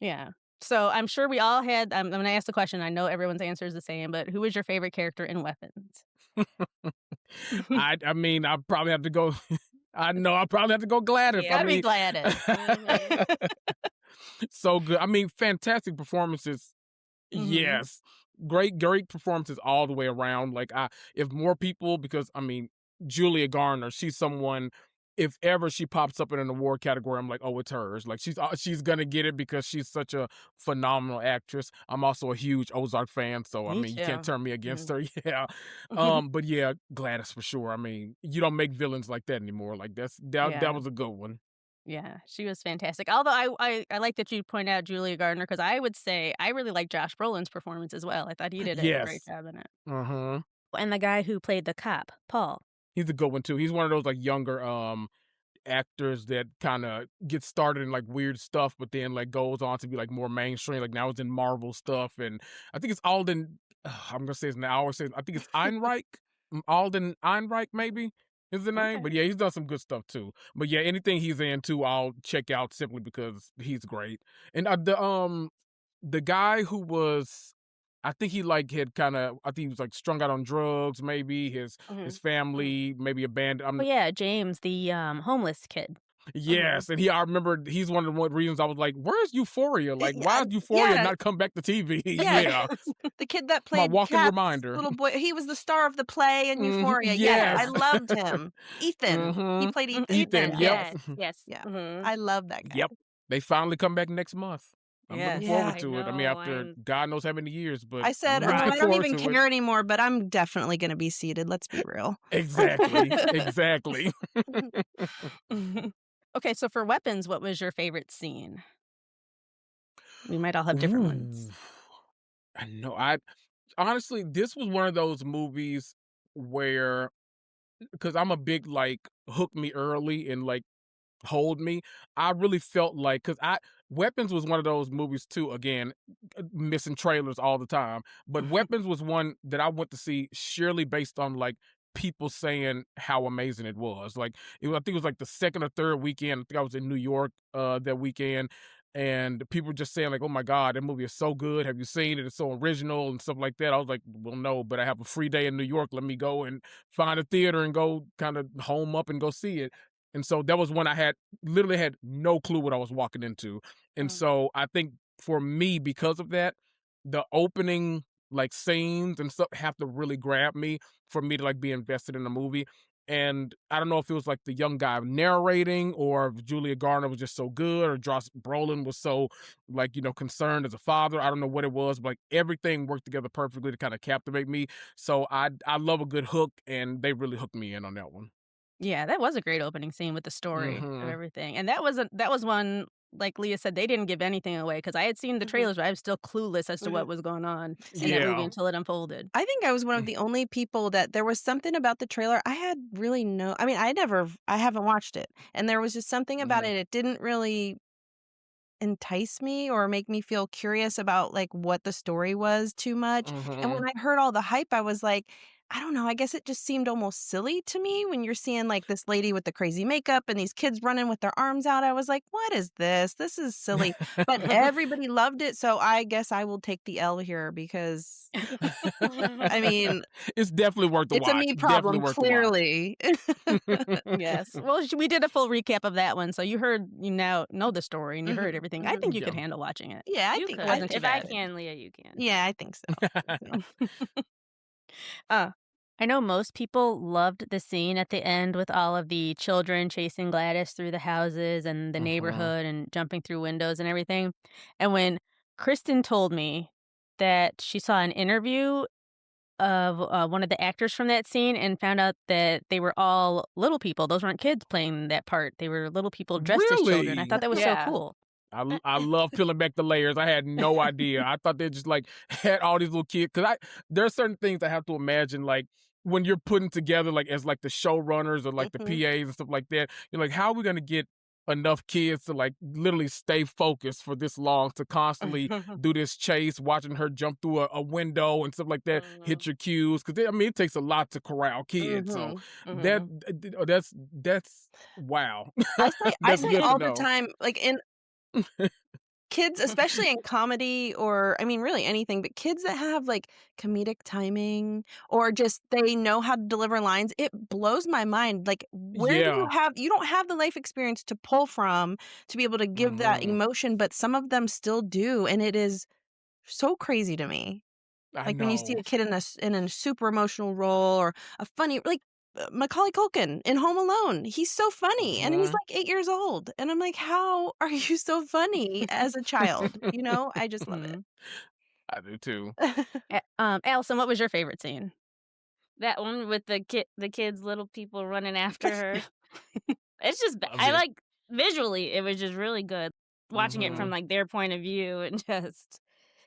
yeah. So I'm sure we all had. I'm gonna ask the question. I know everyone's answer is the same, but who is your favorite character in Weapons? I mean, I probably have to go. I know I probably have to go Gladys. I Gotta be mean, Gladys. Mhm. so good. I mean, fantastic performances. Mhm. Yes, great performances all the way around. Like, if more people, because I mean, Julia Garner, she's someone. If ever she pops up in an award category, I'm like, oh, it's hers. Like she's gonna get it because she's such a phenomenal actress. I'm also a huge Ozark fan, so I Me mean, you can't too. turn me against Mhm. her. Yeah, but yeah, Gladys for sure. I mean, you don't make villains like that anymore. Like that Yeah. was a good one. Yeah, she was fantastic. Although I like that you point out Julia Gardner because I would say I really like Josh Brolin's performance as well. I thought he did a great Yes. job in it. Uh-huh. And the guy who played the cop, Paul. He's a good one too. He's one of those like younger actors that kind of gets started in like weird stuff, but then like goes on to be like more mainstream. Like now it's in Marvel stuff, and I think it's Alden. I'm gonna say his name. I always say I think it's Einreich. Alden Einreich maybe is the name. Okay. But yeah, he's done some good stuff too. But yeah, anything he's in too, I'll check out simply because he's great. And the guy who was. I think he like had kind of. I think he was like strung out on drugs. Maybe his Mhm. family maybe abandoned. Oh yeah, James, the homeless kid. Mhm. Yes, and I remember he's one of the reasons I was like, "Where's Euphoria? Like, why is Euphoria Yeah. not come back to TV?" Yeah. Yeah, The kid that my played walking Kat's reminder. little boy, he was the star of the play in Euphoria. Yes, I Yes. Yes. loved him. Ethan. He hmm played Ethan. Ethan. Ethan. Yep. Yes. Yes. Yes. Yeah. Mhm. I love that guy. Yep. They finally come back next month. I'm looking Yes. Yeah. forward I to it. I mean, know. after I'm God knows how many years, but I said, I'm "Oh, looking I don't forward even to it. care anymore, but I'm definitely gonna be seated, let's be real." Exactly. Exactly. Mhm. Okay, so for weapons, what was your favorite scene? We might all have different Ooh. ones. I know. I honestly, this was one of those movies where, because I'm a big like hook me early and like hold me. I really felt like because I Weapons was one of those movies too. Again, missing trailers all the time, but Weapons was one that I went to see surely based on like people saying how amazing it was. Like I think it was like the second or third weekend. I think I was in New York that weekend. And people were just saying like, "Oh my God, that movie is so good. Have you seen it? It's so original and stuff like that." I was like, "Well, no, but I have a free day in New York. Let me go and find a theater and go kind of home up and go see it." And so that was when I had literally had no clue what I was walking into. And Mm. so I think for me, because of that, the opening like scenes and stuff have to really grab me for me to like be invested in the movie. And I don't know if it was like the young guy narrating or if Julia Garner was just so good or Josh Brolin was so like, concerned as a father. I don't know what it was, but like everything worked together perfectly to kind of captivate me. So I love a good hook and they really hooked me in on that one. Yeah, that was a great opening scene with the story of hmm everything, and that was one like Leah said, they didn't give anything away because I had seen the Mhm, trailers, but I was still clueless as to mhm. what was going on in See, that movie Yeah. until it unfolded. I think I was one of the only people that there was something about the trailer I had really I mean, I haven't watched it, and there was just something about Mhm. it didn't really entice me or make me feel curious about, like, what the story was too much, and when Mhm. I heard all the hype, I was like, I don't know, I guess it just seemed almost silly to me when you're seeing, like, this lady with the crazy makeup and these kids running with their arms out. I was like, "What is this? This is silly." But everybody loved it, so I guess I will take the L here because, I mean, It's definitely worth the it's a watch. me Definitely problem, worth the watch. clearly. Yes. Well, we did a full recap of that one, so you now know the story and you heard Mhm, everything. I mhm. think you Yeah. could handle watching it. Yeah, I You think It could. wasn't too If I bad. can, Leah, you can. yeah, I think so. I think so. Uh, I know most people loved the scene at the end with all of the children chasing Gladys through the houses and the Mhm. neighborhood and jumping through windows and everything. And when Kristen told me that she saw an interview of one of the actors from that scene and found out that they were all little people, those weren't kids playing that part. They were little people dressed as children. I Really? thought that was so Yeah. cool. I love peeling back the layers. I had no idea. I thought they just like had all these little kids. There are certain things I have to imagine, like when you're putting together like as like the showrunners or like the Mhm. PAs and stuff like that. You're like, how are we gonna get enough kids to like literally stay focused for this long to constantly do this chase, watching her jump through a window and stuff like that, hit your cues? Because I mean, it takes a lot to corral kids. So Mhm, that mhm. that's wow. I That's say good to all the know. time, like, in kids, especially in comedy or I mean, really anything, but kids that have, like, comedic timing or just they know how to deliver lines, it blows my mind. Like, where do Yeah. you don't have the life experience to pull from to be able to give that Mhm. emotion, but some of them still do, and it is so crazy to me. I Like, when you see know. a kid in a super emotional role or a funny like, Macaulay Culkin in Home Alone, he's so funny, and he's, Mhm. like, 8 years old, and I'm like, "How are you so funny as a child?" You know? I just love Mhm. I do too. it. Allison, what was your favorite scene? That one with the kids, little people running after her. It's just Love I it. like visually, it was just really good watching it from Mhm. like their point of view and just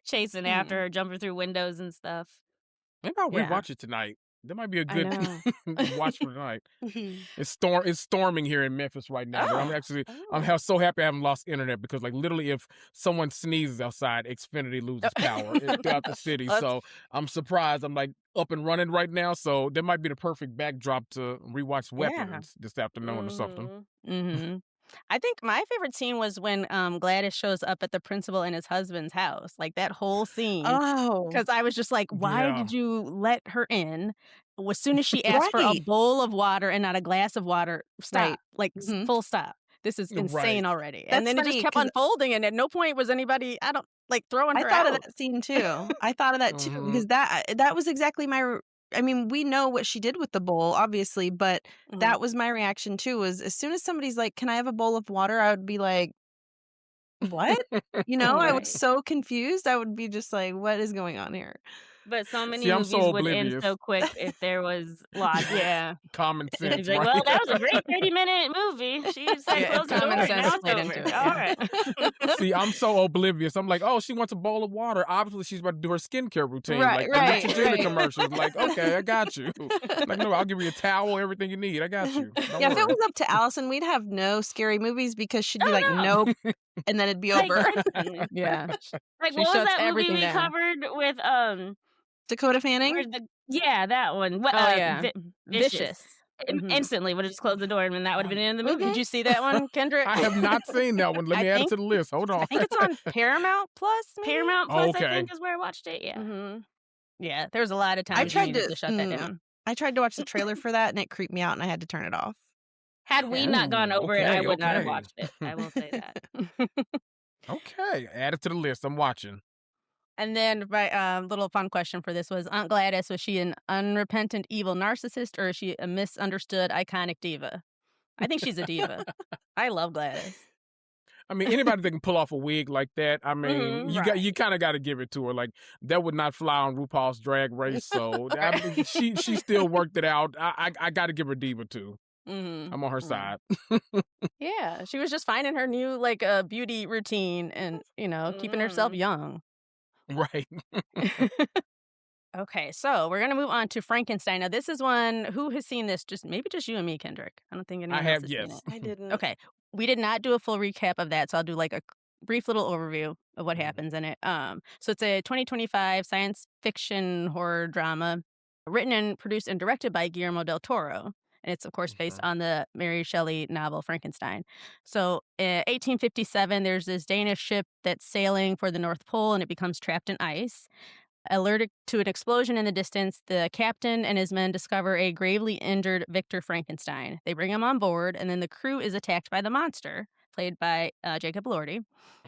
chasing after Mhm. her, jumping through windows and stuff. Maybe I'll Yeah, rewatch it tonight. That might be a I good know. watch for tonight. Mhm. It's storming here in Memphis right now, but Oh. I'm Oh. so happy I haven't lost internet because like literally if someone sneezes outside, Xfinity loses power throughout the city. Well, So I'm surprised I'm like up and running right now. So that might be the perfect backdrop to rewatch yeah. Weapons this afternoon or something. Mhm. Hmm. I think my favorite scene was when Gladys shows up at the principal and his husband's house. Like that whole scene, Oh, because I was just like, why Yeah. did you let her in? As soon as she asked for a right, bowl of water and not a glass of water, stop. right. Like Mhm. full stop. This is Right. insane already. And That's then it just funny kept 'cause unfolding, and at no point was anybody, I don't like throwing I her thought of out. that scene too. I thought of that too Mhm. because that was exactly my I mean, we know what she did with the bowl, obviously, but Hmm. that was my reaction too, was as soon as somebody's like, "Can I have a bowl of water?" I would be like, "What?" You know, I was Right. so confused. I would be just like, "What is going on here?" But so See, many I'm movies so would end oblivious. so quick if there was logic. Yeah. Common It'd sense, be like, right? "Well, that was a great 30-minute movie. She said Yeah. close If the common door, and sense now it's played over. into it. All Yeah. right." See, I'm so oblivious. I'm like, oh, she wants a bowl of water. Obviously, she's about to do her skincare routine, Right, like the right, Neutrogena right. commercials. Like, okay, I got you. Like, no, I'll give you a towel, everything you need. I got you. Don't Yeah, if it worry. was up to Allison, we'd have no scary movies because she'd be like, Oh, no. "Nope," and then it'd be Like, over. it's Yeah. like, She what was shuts that movie everything we down. covered with, Dakota Fanning? where the yeah, that one. What, Oh, yeah. Vicious. Vicious. Mhm. Instantly would've just closed the door, and then that would've been the end of the movie. Mhm. Did you see that one, Kendrick? I have not seen that one. Let I me add it think to the list. Hold on. I think it's on Paramount Plus, maybe? Paramount Plus, I Okay. think, is where I watched it, yeah. Mhm. Yeah, there was a lot of I times you tried needed to to shut that down. I tried to watch the trailer for that, and it creeped me out, and I had to turn it off. Had we Yeah. not gone Ooh, over it, I okay, would not have okay. watched it. I will say that. Okay, add it to the list. I'm watching. And then my little fun question for this was Aunt Gladys, was she an unrepentant evil narcissist or is she a misunderstood iconic diva? I think she's a diva. I love Gladys. I mean, anybody that can pull off a wig like that, I mean, Mhm. you kind of got to give it to her. Like that would not fly on RuPaul's Drag Race, so I mean, she still worked it out. I got to give her diva too. Hmm. I'm on her side. Yeah, she was just finding her new like beauty routine and keeping herself Mhm. young. Right. Okay, so we're gonna move on to Frankenstein. Now, this is one. Who has seen this? Maybe just you and me, Kendrick. I don't think I anyone else have, has seen it. yes. I didn't. Okay, we did not do a full recap of that, so I'll do like a brief little overview of what Mhm. happens in it. So it's a 2025 science fiction horror drama written and produced and directed by Guillermo del Toro. And it's, of course, based Mhm. on the Mary Shelley novel Frankenstein. So, in 1857, there's this Danish ship that's sailing for the North Pole, and it becomes trapped in ice. Alerted to an explosion in the distance, the captain and his men discover a gravely injured Victor Frankenstein. They bring him on board, and then the crew is attacked by the monster, played by Jacob Elordi,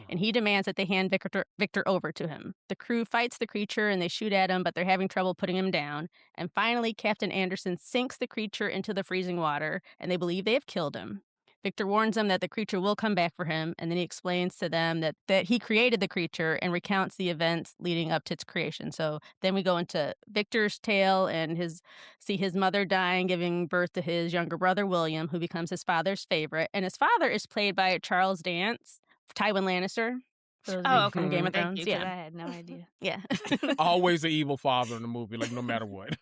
and he demands that they hand Victor over to him. The crew fights the creature, and they shoot at him, but they're having trouble putting him down. And finally, Captain Anderson sinks the creature into the freezing water, and they believe they have killed him. Victor warns them that the creature will come back for him, and then he explains to them that he created the creature and recounts the events leading up to its creation. So then we go into Victor's tale and see his mother dying, giving birth to his younger brother William, who becomes his father's favorite. And his father is played by Charles Dance, Tywin Lannister. For those of you Oh, from okay. Game of Thank Thrones. you, because Yeah. I had no idea. Yeah. Always an evil father in the movie, like no matter what.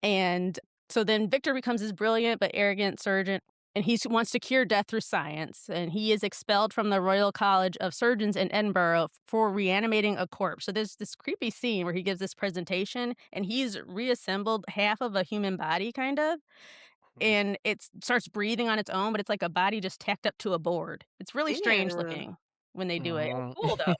And so then Victor becomes this brilliant but arrogant surgeon, and he wants to cure death through science. And he is expelled from the Royal College of Surgeons in Edinburgh for reanimating a corpse. So there's this creepy scene where he gives this presentation, and he's reassembled half of a human body, kind of. And it starts breathing on its own, but it's like a body just tacked up to a board. It's really strange Ew. looking when they do it. Mhm. Cool though.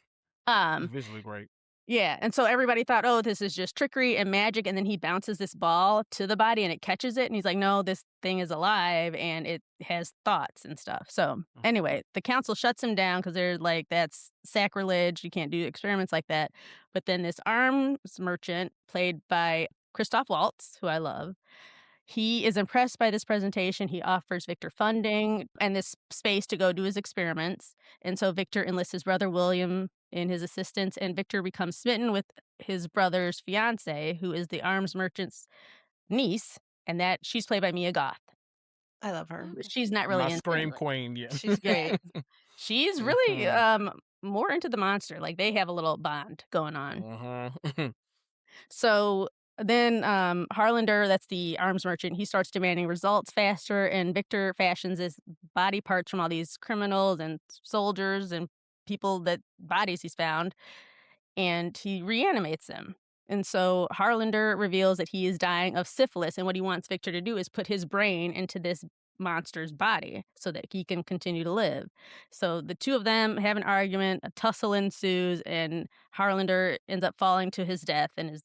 It's visually great. Yeah, and so everybody thought, "Oh, this is just trickery and magic," and then he bounces this ball to the body and it catches it, and he's like, "No, this thing is alive and it has thoughts and stuff." So, anyway, the council shuts him down because they're like, "That's sacrilege. You can't do experiments like that." But then this arms merchant, played by Christoph Waltz, who I love, he is impressed by this presentation. He offers Victor funding and this space to go do his experiments. And so Victor enlists his brother William in his assistance, and Victor becomes smitten with his brother's fiance, who is the arms merchant's niece, and that she's played by Mia Goth. I love her. She's not really My into scream it. queen, yeah. She's great. She's really Mhm. more into the monster. Like they have a little bond going on. Mhm. So then Harlander, that's the arms merchant, he starts demanding results faster, and Victor fashions his body parts from all these criminals and soldiers and people that bodies he's found, and he reanimates them. And so Harlander reveals that he is dying of syphilis, and what he wants Victor to do is put his brain into this monster's body so that he can continue to live. So the two of them have an argument, a tussle ensues, and Harlander ends up falling to his death, and his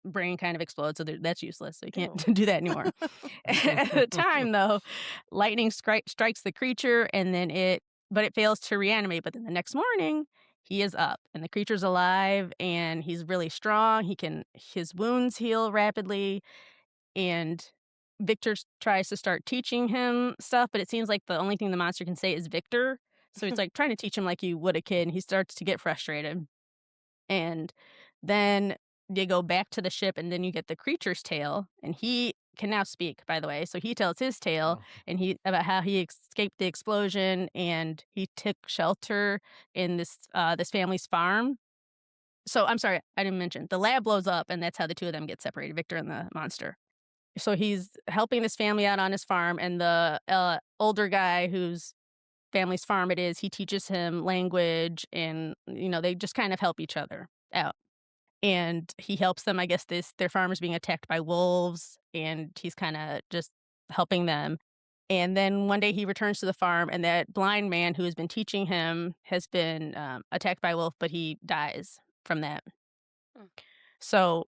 brain kind of explodes, so that's useless. So you can't do that anymore. At the time, though, lightning strikes the creature, and then but it fails to reanimate. But then the next morning, he is up, and the creature's alive, and he's really strong. His wounds heal rapidly, and Victor tries to start teaching him stuff, but it seems like the only thing the monster can say is Victor. So he's like trying to teach him like you would a kid, and he starts to get frustrated. And then you go back to the ship, and then you get the creature's tale, and he can now speak, by the way. So he tells his tale, and about how he escaped the explosion, and he took shelter in this family's farm. So I'm sorry, I didn't mention the lab blows up, and that's how the two of them get separated, Victor and the monster. So he's helping this family out on his farm, and the older guy whose family's farm it is, he teaches him language, and they just kind of help each other out. And he helps them, I guess their farm is being attacked by wolves, and he's kind of just helping them. And then one day he returns to the farm, and that blind man who has been teaching him has been attacked by a wolf, but he dies from that. So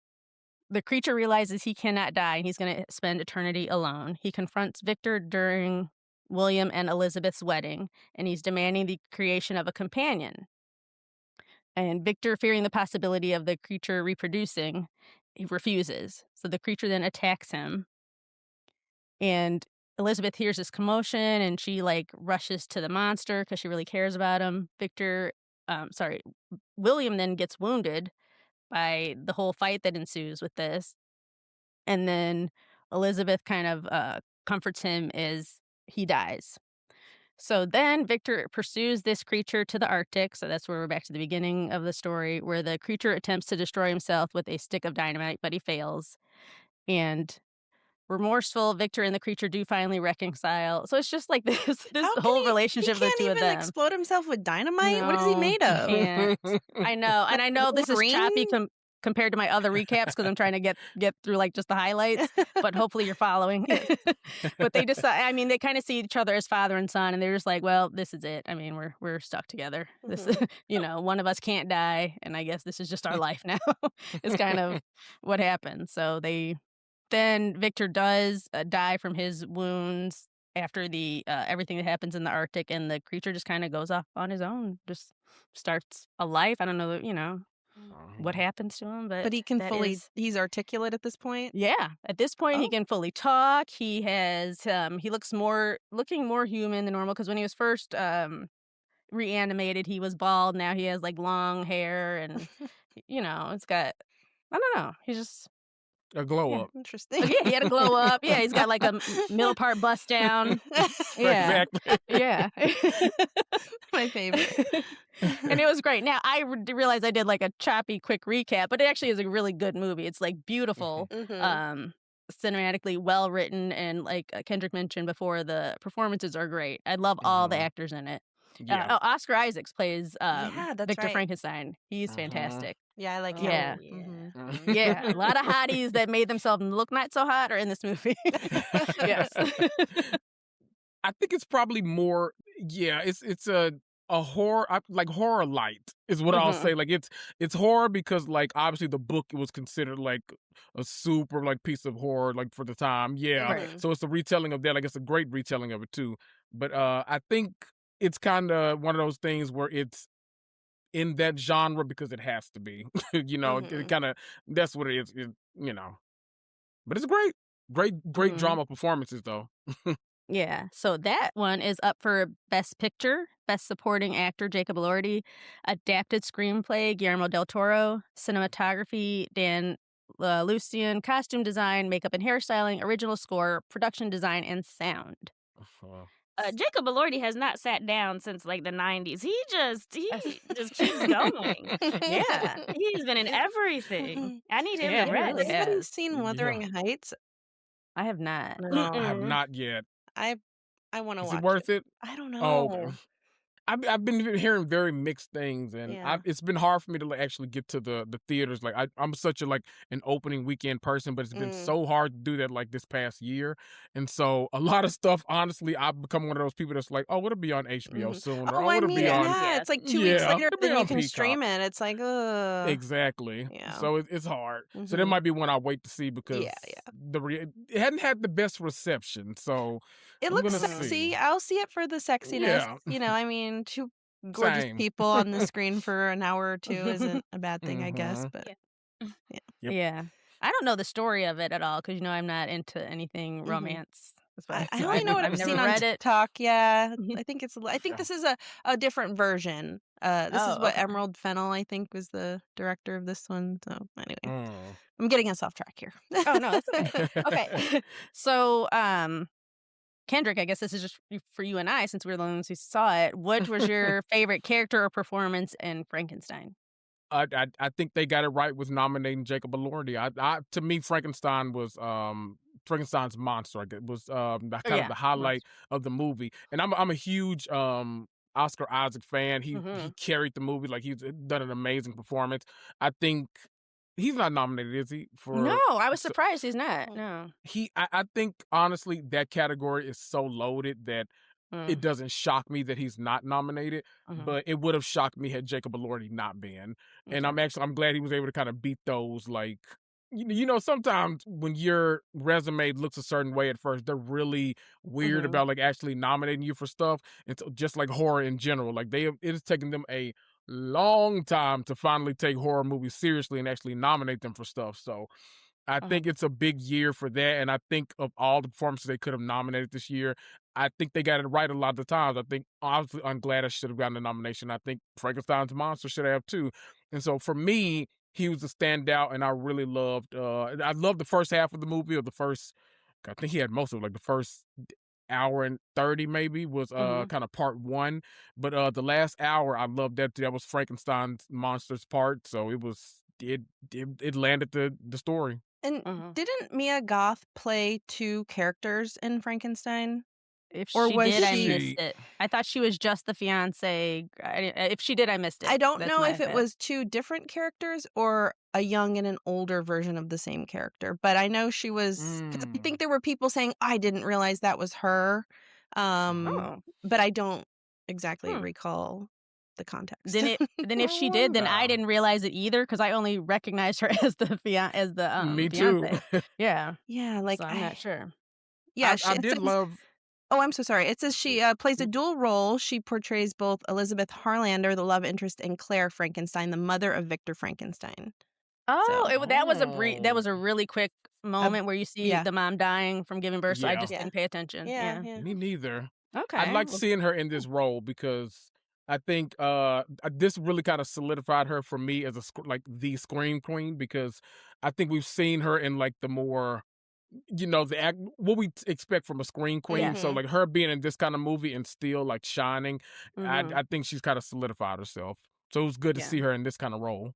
the creature realizes he cannot die, and he's going to spend eternity alone. He confronts Victor during William and Elizabeth's wedding, and he's demanding the creation of a companion. And Victor, fearing the possibility of the creature reproducing, he refuses. So the creature then attacks him. And Elizabeth hears this commotion, and she rushes to the monster because she really cares about him. William then gets wounded by the whole fight that ensues with this. And then Elizabeth kind of comforts him as he dies. So then Victor pursues this creature to the Arctic. So that's where we're back to the beginning of the story, where the creature attempts to destroy himself with a stick of dynamite, but he fails. And remorseful, Victor and the creature do finally reconcile. So it's just like this How whole can he relationship of the can't two of even them. explode himself with dynamite? What is he No, made he of? can't. I know. And I know this is choppy. Wolverine? compared to my other recaps because I'm trying to get through like just the highlights. But hopefully you're following. But they decide. I mean, they kind of see each other as father and son, and they're just like, well, this is it. I mean, we're stuck together. This, one of us can't die, and I guess this is just our life now. It's kind of what happens. So then Victor does die from his wounds after the everything that happens in the Arctic, and the creature just kind of goes off on his own, just starts a life. I don't know, what happens to him, But he can that fully, is- he's articulate at this point. yeah. At this point, he Oh. can fully talk. He has he looking more human than normal because when he was first reanimated, he was bald. Now he has like long hair, and it's got I don't know. He's just A glow yeah. up. Interesting. Oh, yeah, he had a glow up. Yeah, he's got like a middle part bust down. Yeah. Exactly. Yeah. My favorite. And it was great. Now, I realized I did like a choppy, quick recap, but it actually is a really good movie. It's like beautiful, Mhm. cinematically well written, and like Kendrick mentioned before, the performances are great. I love all the Mhm. actors in it. Yeah. Oscar Isaacs plays Yeah, that's Victor right. Frankenstein. He's Mhm. fantastic. Yeah, I like him. Yeah. Mhm. Yeah, a lot of hotties that made themselves look not so hot are in this movie. Yes. I think it's probably more. Yeah, it's a horror, like horror light is what I'll Mhm. say. Like it's horror because like obviously the book was considered like a super like piece of horror like for the time. Yeah, Right. so it's a retelling of that. Like it's a great retelling of it too. But I think it's kind of one of those things where it's in that genre because it has to be. It Mhm. kind of that's what it is. But it's great Mhm. drama performances though. Yeah, so that one is up for Best Picture, Best Supporting Actor Jacob Elordi, Adapted Screenplay Guillermo del Toro, Cinematography Dan Lucian, Costume Design, Makeup and Hairstyling, Original Score, Production Design, and Sound. Jacob Elordi has not sat down since like the 90s. He just keeps going. Yeah. He's been in everything. I need him Yeah, to he rest. really Has anybody has. seen Yeah. Wuthering Heights? I have not. No. I have Mm-mm. not yet. I want to Is watch it worth it? I don't Oh, know. okay. I've been hearing very mixed things, and Yeah. it's been hard for me to like, actually get to the theaters. Like I'm such a like an opening weekend person, but it's been so hard to do that like this past year, and so a lot of stuff. Honestly, I've become one of those people that's like, oh, it'll be on HBO Mhm. soon, or Oh, oh, I it'll mean, be on. yeah, Yeah. it's like 2 weeks Yeah, later, it'll be then you on can Peacock. stream it. It's like, Exactly. Yeah. So it's hard. So that Mhm. might be one I wait to see because Yeah. it hadn't had the best reception. So It I'm looks gonna sexy. see. I'll see it for the sexiness. Yeah. I mean, two gorgeous Same. people on the screen for an hour or two isn't a bad thing, I guess. Mhm. But Yeah. Yep. Yeah. I don't know the story of it at all because, I'm not into anything Mhm. romance. I So only know what I've I've never seen on read it. TikTok. Yeah, Mhm. I think this is a different version. This is Oh, what okay. Emerald Fennell, I think, was the director of this one. So anyway, Mm. I'm getting us off track here. Oh, no, that's okay. Okay. So, Kendrick, I guess this is just for you and I, since we're the ones who saw it. What was your favorite character or performance in Frankenstein? I think they got it right with nominating Jacob Elordi. To me, Frankenstein was Frankenstein's monster. Like, it was the kind of Yeah, the highlight of the movie. And I'm a huge Oscar Isaac fan. He Mhm. carried the movie, like he's done an amazing performance. I think he's not nominated, is he? No, I was So- surprised he's not. No. I think honestly that category is so loaded that it Mm, doesn't shock me that he's not nominated, mhm. but it would have shocked me had Jacob Elordi not been. And Okay. I'm glad he was able to kind of beat those. Like, sometimes when your resume looks a certain way at first, they're really weird Mhm. about like actually nominating you for stuff. And so just like horror in general, like it has taken them a long time to finally take horror movies seriously and actually nominate them for stuff. So I Mhm. think it's a big year for that, and I think of all the performances they could have nominated this year, I think they got it right a lot of the times. I think obviously I'm glad I should have gotten the nomination. I think Frankenstein's monster should have too. And so for me, he was a standout, and I really loved. I loved the first half of the movie, or the first. I think he had most of it, like the first hour and 30 maybe was Mhm. kind of part one, but the last hour I loved that too. That was Frankenstein's monsters part, so it landed the story. And Mhm. didn't Mia Goth play two characters in Frankenstein? If Or she was did, Did I she missed she? it. I thought she was just the fiancé. If she did, I missed I it. don't That's know my if it bad. was 2 different characters or a young and an older version of the same character, but I know she was 'cause I Mm. think there were people saying, "I didn't realize that was her," Mhm. Oh, but I don't exactly hmm. recall the context. Then if I she did, then I wonder. didn't realize it either because I only recognized her as the Me too. fiancé. Yeah, Yeah, like, so I'm not sure. yeah, I it did says love. oh, I'm so sorry. It says she, plays a dual role. She portrays both Elizabeth Harlander, the love interest, and Claire Frankenstein, the mother of Victor Frankenstein. Oh, So, that Oh, was a really quick uh, moment where you see yeah. the mom dying from giving birth, so I yeah. just Yeah. didn't pay attention. Yeah, Yeah. yeah. Me neither. I Okay. like Well, seeing her in this role because I think this really kind of solidified her for me as like the scream queen because I think we've seen her in like the more the act what we expect from a scream queen. yeah. So Mhm. like her being in this kind of movie and still like shining, Mhm. I think she's kind of solidified herself. So it was good to Yeah. see her in this kind of role.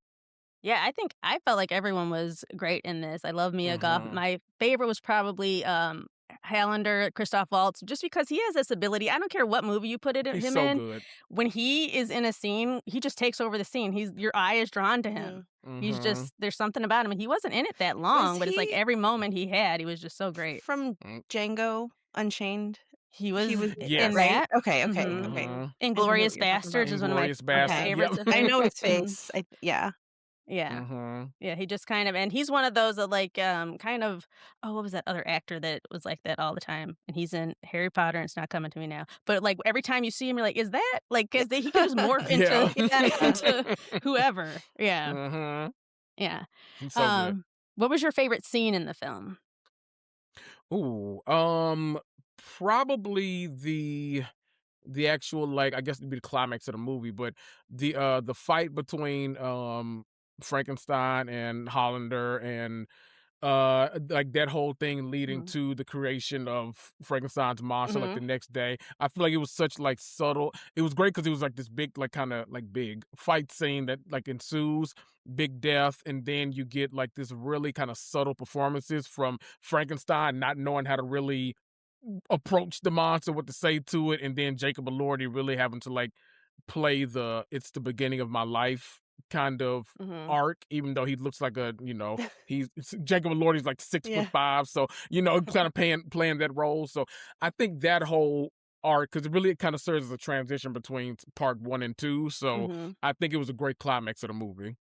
Yeah, I think I felt like everyone was great in this. I love Mia Goth. Hmm. My favorite was probably Highlander, Christoph Waltz, just because he has this ability. I don't care what movie you put He's him so in. good. When he is in a scene, he just takes over the scene. Your eye is drawn to him. Mhm. He's Hmm. just there's something about him, and he wasn't in it that Was long, but it's like he every moment he had, he was just so great. from Django Unchained? He He was was in Yes. right? that. Okay, okay, Mhm. okay. Hmm. I know what Inglorious you're talking about. Bastards is one of my Inglorious Okay. Bastard. Yep. favorites of I his. know his Mhm. face. Yeah. Yeah. Hmm. Yeah, he just kind of and he's one of those that like kind of oh, what was that other actor that was like that all the time? And he's in Harry Potter and it's not coming to me now. But like every time you see him, you're like, is that like cuz he could just morph into Yeah. Yeah. into whoever. Yeah. Hmm. Yeah. He's so good. What was your favorite scene in the film? Ooh, probably the actual like I guess it'd be the climax of the movie, but the fight between Frankenstein and Hollander and like that whole thing leading Mhm. to the creation of Frankenstein's monster like the Mhm. next day. I feel like it was such like subtle. It was great because it was like this big like kind of like big fight scene that like ensues, big death, and then you get like this really kind of subtle performances from Frankenstein not knowing how to really approach the monster, what to say to it, and then Jacob Elordi really having to like play the "it's the beginning of my life" kind of Mhm. arc, even though he looks like Jacob Elordi's like six foot Yeah. five, so kind of playing that role. So I think that whole arc, because it kind of serves as a transition between part one and two. So Mhm. I think it was a great climax of the movie.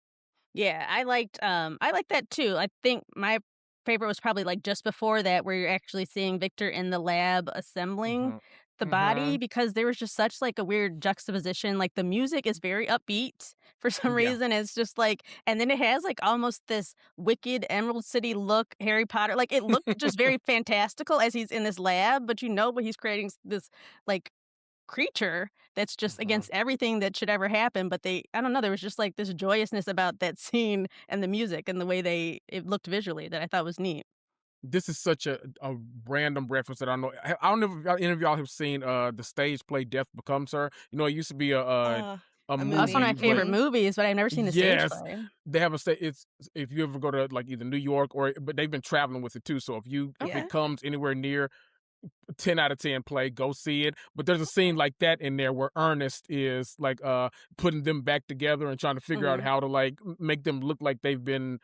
Yeah, I liked that too. I think my favorite was probably like just before that where you're actually seeing Victor in the lab assembling Hmm. the body Hmm. because there was just such like a weird juxtaposition. Like the music is very upbeat for some Yeah. reason. It's just like and then it has like almost this wicked Emerald City look, Harry Potter. Like it looked just very fantastical as he's in this lab, but but he's creating this like creature that's just Hmm. against everything that should ever happen, but I don't know, there was just, like, this joyousness about that scene and the music and the way it looked visually that I thought was neat. This is such a random reference that I know. I don't know if any of y'all have seen the stage play Death Becomes Her. It used to be Uh, a a That's one of movie. movie, my but favorite Mhm. movies, but I've never seen the stage yes, play. they have a stage. It's if you ever go to like either New York but they've been traveling with it too. So if Okay. it comes anywhere near 10 out of 10 play, go see it. But there's a scene like that in there where Ernest is like putting them back together and trying to figure out Mhm. how to like make them look like they've been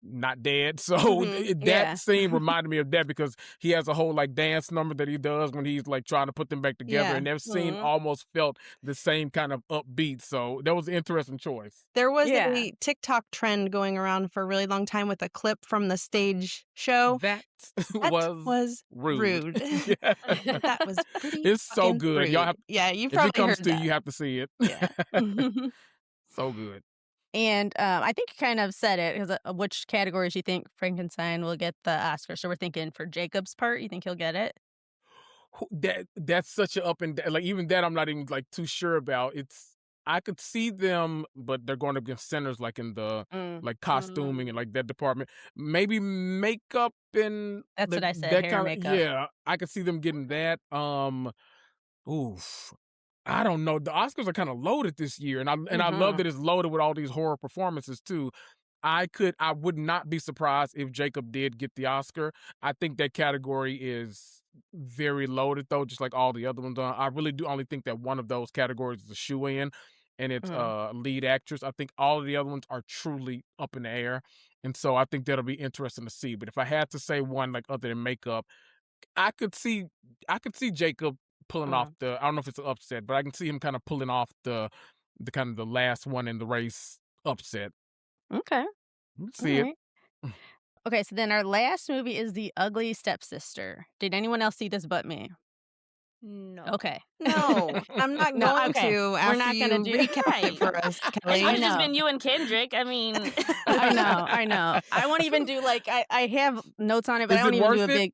not dead. So Mhm. that Yeah. scene reminded me of that because he has a whole like dance number that he does when he's like trying to put them back together. Yeah. And that scene Mhm. almost felt the same kind of upbeat. So that was an interesting choice. There was Yeah. a TikTok trend going around for a really long time with a clip from the stage show. That That was was rude. rude. Yeah. That was pretty It's so fucking good. Y'all rude. have Yeah, you've if it probably comes heard to you, that. you have to see it. Yeah. So good. And, I think you kind of said it 'cause, which categories you think Frankenstein will get the Oscar, so we're thinking for Jacob's part, you think he'll get it? That's such a up and down. Like even that, I'm not even like too sure about. I could see them, but they're going against centers like in the Mm. like costuming Mhm. and like that department. Maybe makeup and That's what I said, that hair and kind of makeup. yeah. I could see them getting that. Oof. I don't know. The Oscars are kind of loaded this year, and I love Mhm. that it's loaded with all these horror performances too. I would not be surprised if Jacob did get the Oscar. I think that category is very loaded though, just like all the other ones are. I really do only think that one of those categories is a shoe in, and it's Mhm. lead actress. I think all of the other ones are truly up in the air, and so I think that'll be interesting to see. But if I had to say one like other than makeup, I could see I could see Jacob pulling off Mhm. the, I don't know if it's an upset, but I can see him kind of pulling off the kind of the last one in the race upset. Okay. Let's All see it. right. Okay, so then our last movie is The Ugly Stepsister. Did anyone else see this but me? No. Okay. No, I'm not No, going okay. to We're after not gonna you do recap it Right. for us, It I would have Kelly. just know. been you and Kendrick. I mean, I know, I know. I won't even do, like I have notes on it, but I Is don't it even do a worth it? big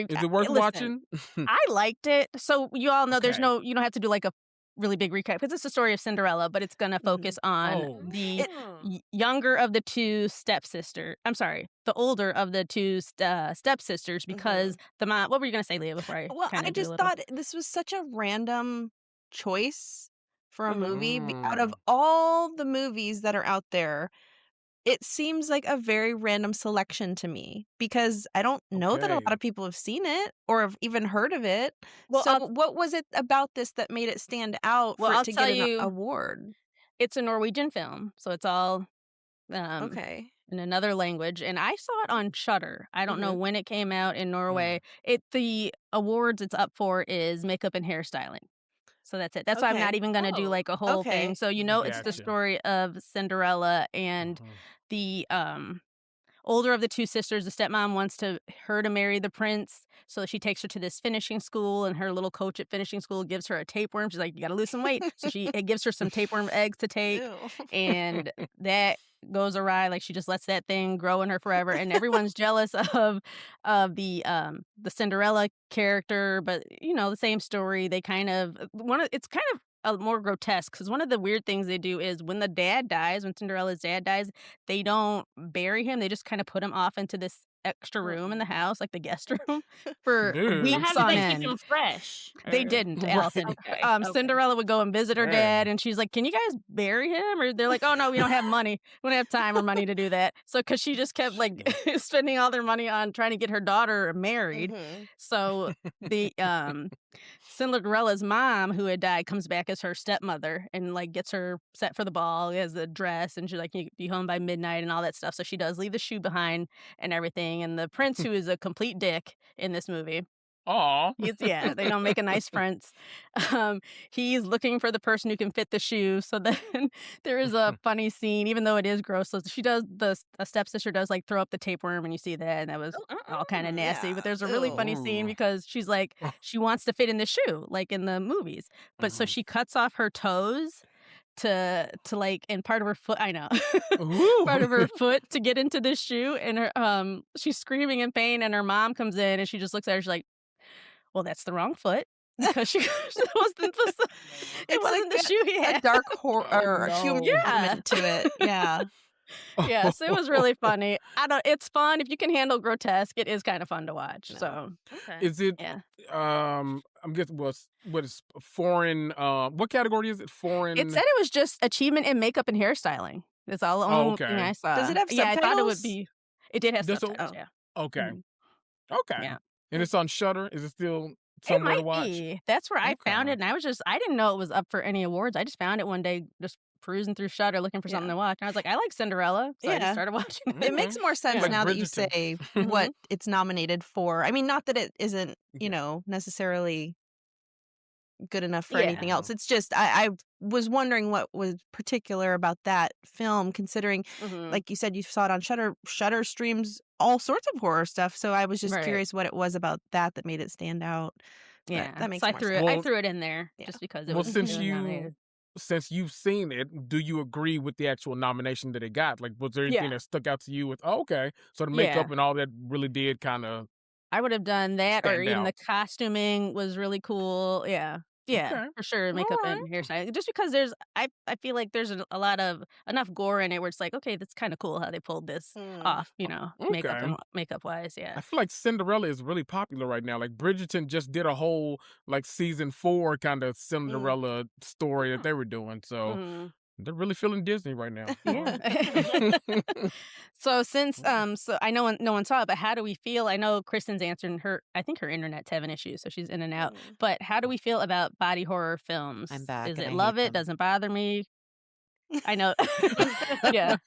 Is it worth listen, watching? I liked it. So you all know Okay. you don't have to do like a really big recap because it's the story of Cinderella, but it's gonna Mhm. focus on Oh, the It younger of the two stepsister. I'm sorry, the older of the two stepsisters because Mhm. the mom. What were you gonna say, Leah? Before I Well, kind I of do a just little. thought this was such a random choice for a Hmm. movie. Out of mm, all the movies that are out there, it seems like a very random selection to me because I don't know that a lot okay. of people have seen it or have even heard of it. Well, So, what was it about this that made it stand out for it I'll to tell get an you, award? it's a Norwegian film, so it's all um Okay. in another language, and I saw it on Shudder. I don't know Mhm. when it came out in Mm, Norway. The awards it's up for is makeup and hairstyling. So that's it. That's why I'm not Okay. even gonna do oh, like a whole thing. Okay. So it's the gotcha. story of Cinderella and Uh-huh. the older of the two sisters, the stepmom wants her to marry the prince, so she takes her to this finishing school, and her little coach at finishing school gives her a tapeworm. She's like, "You got to lose some weight," so it gives her some tapeworm eggs to take, Ew. and that goes awry. Like she just lets that thing grow in her forever, and everyone's jealous of the Cinderella character. But the same story. They kind of it's kind of. More grotesque because one of the weird things they do is when when Cinderella's dad dies, they don't bury him, they just kinda put him off into this extra room in the Mm-mm. house, like the guest room, for now Ew. how weeks did on they keep end. him fresh? They Or didn't, Right. Allison. okay, okay. Cinderella would go and visit her dad, Dang. and she's like, "Can you guys bury him?" Or they're like, "Oh, no, we don't have money. We don't have time or money to do that." So, because she just kept, like, Shoot. spending all their money on trying to get her daughter married. Mhm. So, the, Cinderella's mom, who had died, comes back as her stepmother and, like, gets her set for the ball, as the dress, and she's like, "You be home by midnight," and all that stuff. So she does leave the shoe behind and everything, and the prince, who is a complete dick in this movie, Aw. yeah, they don't make a nice prince. Um, he's looking for the person who can fit the shoe. So then there is a funny scene, even though it is gross. So she does a stepsister does like throw up the tapeworm, and you see that, and that was Oh, all kind of nasty. But Yeah. there's a really Ew. funny scene Ooh. because she's like she wants to fit in the shoe, like in the movies. But so Mhm. she cuts off her toes to like and part of her foot. I know. Ooh. Part of her foot to get into this shoe, and her she's screaming in pain, and her mom comes in, and she just looks at her, she's like, well, that's the wrong foot because it it It's wasn't like the shoe he a had. dark horror Oh, or a humor no. Yeah. element to it. Yeah. Yeah, so it was really funny. I don't it's fun if you can handle grotesque, it is kinda fun to watch, No. so, okay. Is it, yeah. I'm guessing what is foreign, what category is it? It said Foreign. it was just achievement in makeup and hairstyling. That's all the Oh, only thing okay. I Does saw. it have Yeah, I thought it would subtitles? be it did have That's a subtitles, Oh. yeah. okay. Mhm. Okay. Yeah. And it's on Shudder? Is it still It somewhere to might watch? be. That's where I found it, Okay. and I didn't know it was up for any awards. I just found it one day just cruising through Shudder looking for something Yeah. to watch, and I was like, "I like Cinderella," so I just Yeah. started watching It it. Okay. makes more sense Yeah. Like now that you Bridgerton. say Mhm. what it's nominated for. I mean, not that it isn't, Yeah. necessarily good enough for Yeah. anything else. Uh-huh. It's just I was wondering what was particular about that film, considering, Mhm. like you said, you saw it on Shutter. Shutter streams all sorts of horror stuff, so I was just Right. curious what it was about that made it stand out. But Yeah. that So makes more sense. I Well, threw it in there Yeah. just because well, it since was nominated. you've seen it, do you agree with the actual nomination that it got? Like, was there anything Yeah. that stuck out to you with, oh, okay, so the Yeah. makeup and all that really did kind of I would have done that, or stand even out? the costuming was really cool. Yeah. Yeah, Okay. for sure, All makeup right. and hairstyling. Just because I feel like there's a lot of enough gore in it where it's like, "Okay, that's kinda cool how they pulled this Mm. off," Okay. makeup-wise, yeah. I feel like Cinderella is really popular right now. Like Bridgerton just did a whole like season 4 kind of Mm. Cinderella story that Oh. they were doing. So Mhm. They're really feeling Disney right now. Yeah. Alright. So since so I know no one saw it, but how do we feel? I know Kristen's answering her. I think her internet's having issues, so she's in and out. Mm. But how do we feel about body horror I'm films? back Is and it I love hate it? them. Doesn't bother me? I know. Yeah.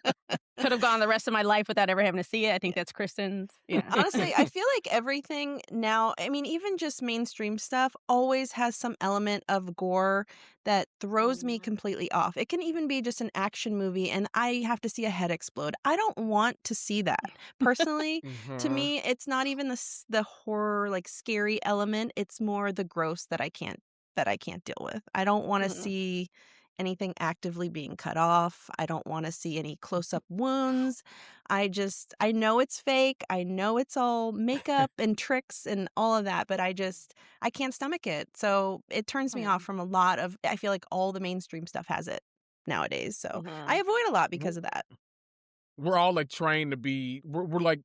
Could have gone the rest of my life without ever having to see it. I think that's Kristen's. Yeah. Honestly, I feel like everything now, I mean, even just mainstream stuff always has some element of gore that throws me completely off. It can even be just an action movie and I have to see a head explode. I don't want to see that. Personally, to Mhm. me, it's not even the horror like scary element, it's more the gross that I can't deal with. I don't want to Mm-mm. see anything actively being cut off. I don't want to see any close-up wounds. I know it's fake. I know it's all makeup and tricks and all of that, but I can't stomach it. So it turns me off from a lot of, I feel like all the mainstream stuff has it nowadays. So I Mhm. avoid a lot W because of that. We're all, like, trained to be we're like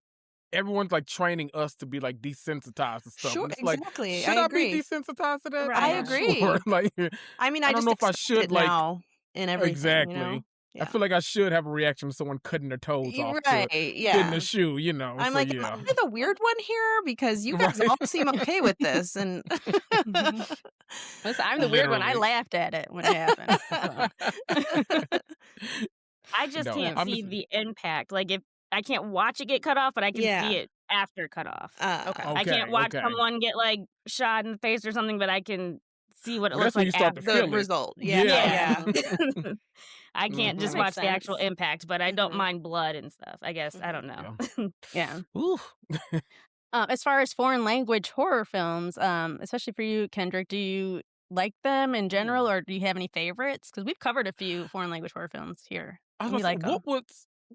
everyone's, like, training us to be, like, desensitized to stuff, Sure, and it's like, exactly. I should I be agree. desensitized to that? I'm I not Right. sure. agree. Like, I mean, I I don't just know if I expect should, it like now in everything, you know? exactly. I Yeah. feel like I should have a reaction to someone cutting their toes You're off right. to fit in Yeah. a shoe, you know, I'm so like, am yeah. I the weird one here? Because you guys Right. all seem okay with this. And Mhm. Listen, I'm the weird one. I Literally. laughed at it when it happened. I just No, can't Yeah. I'm see just the impact. Like, if I can't watch it get cut off, but I can see yeah. it after cut off. Okay. I can't okay, watch okay. someone get, like, shot in the face or something, but I can see what it Well, looks that's when like you start to after. The feel it. result. Yeah. Yeah. Yeah. Yeah. Mhm. I can't That just Mhm. makes watch the actual sense. impact, but I don't Mhm. mind blood and stuff, I guess. I Mhm. don't know. Yeah. Yeah. Ooh. As far as foreign language horror films, especially for you, Kendrick, do you like them in general, Ooh. or do you have any favorites? Because we've covered a few foreign language horror films here, I was and about we to say, like them.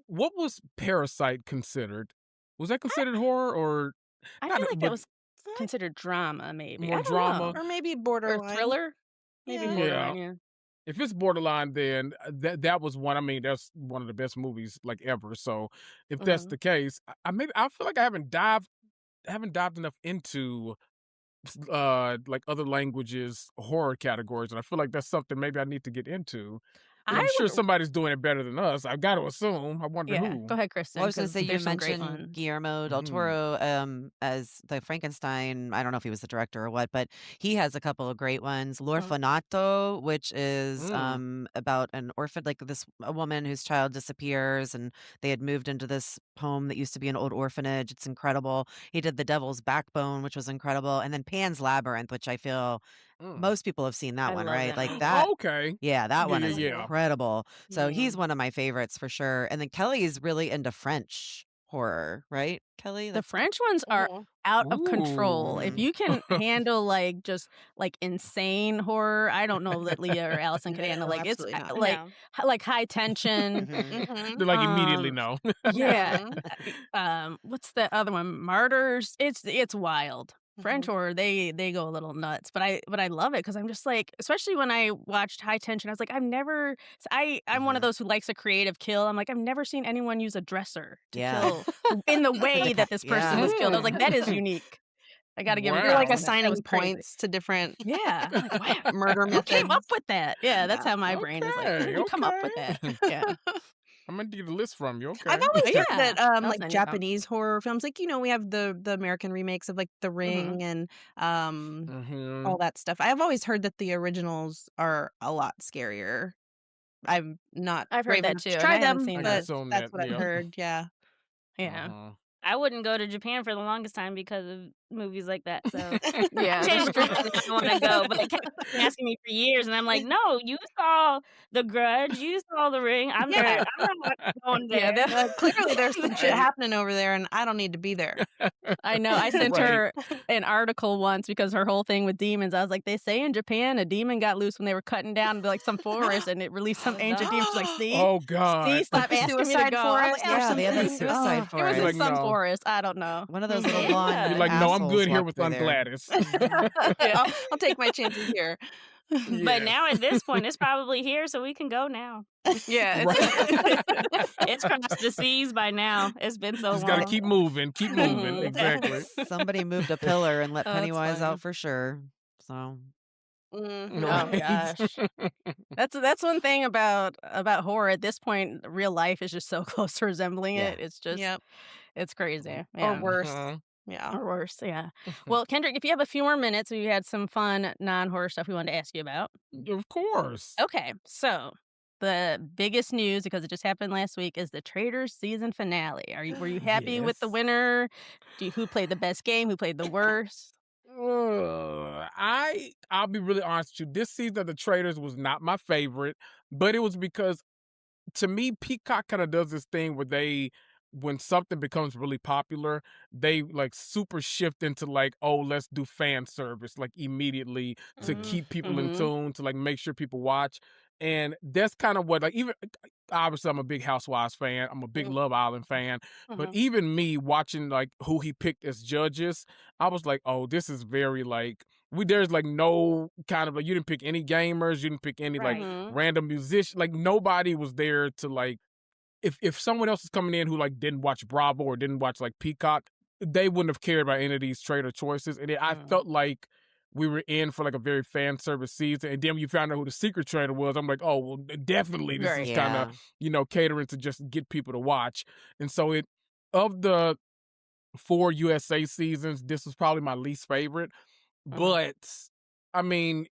what was Parasite considered? Was that considered horror or I not? feel like that But was considered drama, maybe. more I don't know. drama. Or maybe Or borderline. thriller, maybe Yeah. Yeah. borderline. Yeah. If it's borderline, then that was one. I mean, that's one of the best movies like ever. So if that's Mhm. the case, I feel like I haven't dived enough into like other languages horror categories, and I feel like that's something maybe I need to get into. And I'm I sure would. somebody's doing it better than us. I've got to assume. I wonder Yeah. Go who. ahead, Well, I Kristen, was going to because say you there's some great mentioned ones. Guillermo del Mhm. Toro as the Frankenstein. I don't know if he was the director or what, but he has a couple of great ones. Mhm. L'Orfanato, which is Mm. about an orphan, like a woman whose child disappears, and they had moved into this home that used to be an old orphanage. It's incredible. He did The Devil's Backbone, which was incredible, and then Pan's Labyrinth, which I feel Mm. most people have seen that I one, love right? that Like movie. that. Okay. Yeah, that Yeah, one yeah, is yeah. incredible. So Yeah. he's one of my favorites for sure. And then Kelly's really into French horror, right? Kelly, The that's French ones are Mhm. out of control. If Ooh. mhm. you can handle like insane horror, I don't know that Leah or Allison could handle No, like it's absolutely not. No. like high tension. Mhm. Mhm. They're like immediately Um no. yeah. Mhm. What's the other one? Martyrs. It's wild. French Mhm. horror, they go a little nuts, but I love it because I'm just like, especially when I watched High Tension, I was like, I'm one of Mhm. those who likes a creative kill. I'm like, I've never seen anyone use a dresser to Yeah. kill in the For the way that this person yeah. was killed. I was like, that is Mm. unique. I got to give them You're like props Wow. on that. That was assigning crazy. points to different Yeah, I'm like, wow, murder who came up methods. with that? Yeah, that's Yeah. how my brain is like. Who Okay, would come up with okay. that? Yeah, I'm gonna get a list from you. I've Okay. always heard yeah. that I'll like send you some. Japanese horror films, like we have the American remakes of like The Hmm. Ring and all Hmm. that stuff. I've always heard that the originals are a lot scarier. I'm not I've heard brave that enough too, to and I try haven't them, I seen can but those. assume that's that. what I've Yeah. heard. Yeah. Yeah, Uh-huh. I wouldn't go to Japan for the longest time because of movies like that, so yeah, that's changed true. my mind. I wanna go, but they kept asking me for years, and I'm like, "No, you saw The Grudge, you saw The Ring, Yeah. I'm not going Yeah, there." Clearly there's some shit Right. happening over there and I don't need to be there. I know. I sent Right. her an article once because her whole thing with demons. I was like, they say in Japan a demon got loose when they were cutting down like some forest and it released some Oh, ancient demon. She's like, no. see, Oh see, God. stop The asking me to suicide go. I was forest like, or Yeah, they had that something. suicide it was You're in like, forest. some no. forest. I don't know. One of those little Yeah. You're blonde like, no, I'm assholes good here worked with through Aunt there. Gladys. Yeah, I'll take my chances here. But now Yes. at this point, it's probably here, so we can go now. Yeah, Right. It's crossed the seas by now. It's been so Just gotta long. keep moving. Keep moving. Mhm. Exactly. Somebody moved a pillar and let Oh, that's Pennywise funny. out for sure. So Mhm. Oh gosh. That's one thing about horror. At this point, real life is just so close to resembling Yeah. it. It's just Yep. it's crazy. Or Yeah. worse. Mhm. Yeah. Or worse, yeah. Well, Kendrick, if you have a few more minutes, we had some fun non-horror stuff we wanted to ask you about. Of course. Okay, so the biggest news, because it just happened last week, is the Traitors season finale. Were you happy with the Yes. winner? Who played the best game? Who played the worst? I'll be really honest with you. This season of The Traitors was not my favorite, but it was because to me, Peacock kind of does this thing where when something becomes really popular, they like super shift into like, oh, let's do fan service like immediately to Mhm. keep people in Mhm. tune, to like make sure people watch. And that's kind of what, like, even obviously, I'm a big Housewives fan. I'm a big Mm. Love Island fan. But Mhm. even me watching like who he picked as judges, I was like, oh, this is very like, there's like no kind of like, you didn't pick any gamers, you didn't pick any like Right. Mhm. random musician, like nobody was there to like, if someone else is coming in who like didn't watch Bravo or didn't watch like Peacock, they wouldn't have cared about any of these traitor choices. And I Mhm. felt like we were in for like a very fan service season. And then when you found out who the secret traitor was, I'm like, oh well, definitely this is Right. kind of, Yeah. catering to just get people to watch. And so of the 4 USA seasons, this was probably my least favorite. Mhm. But I mean,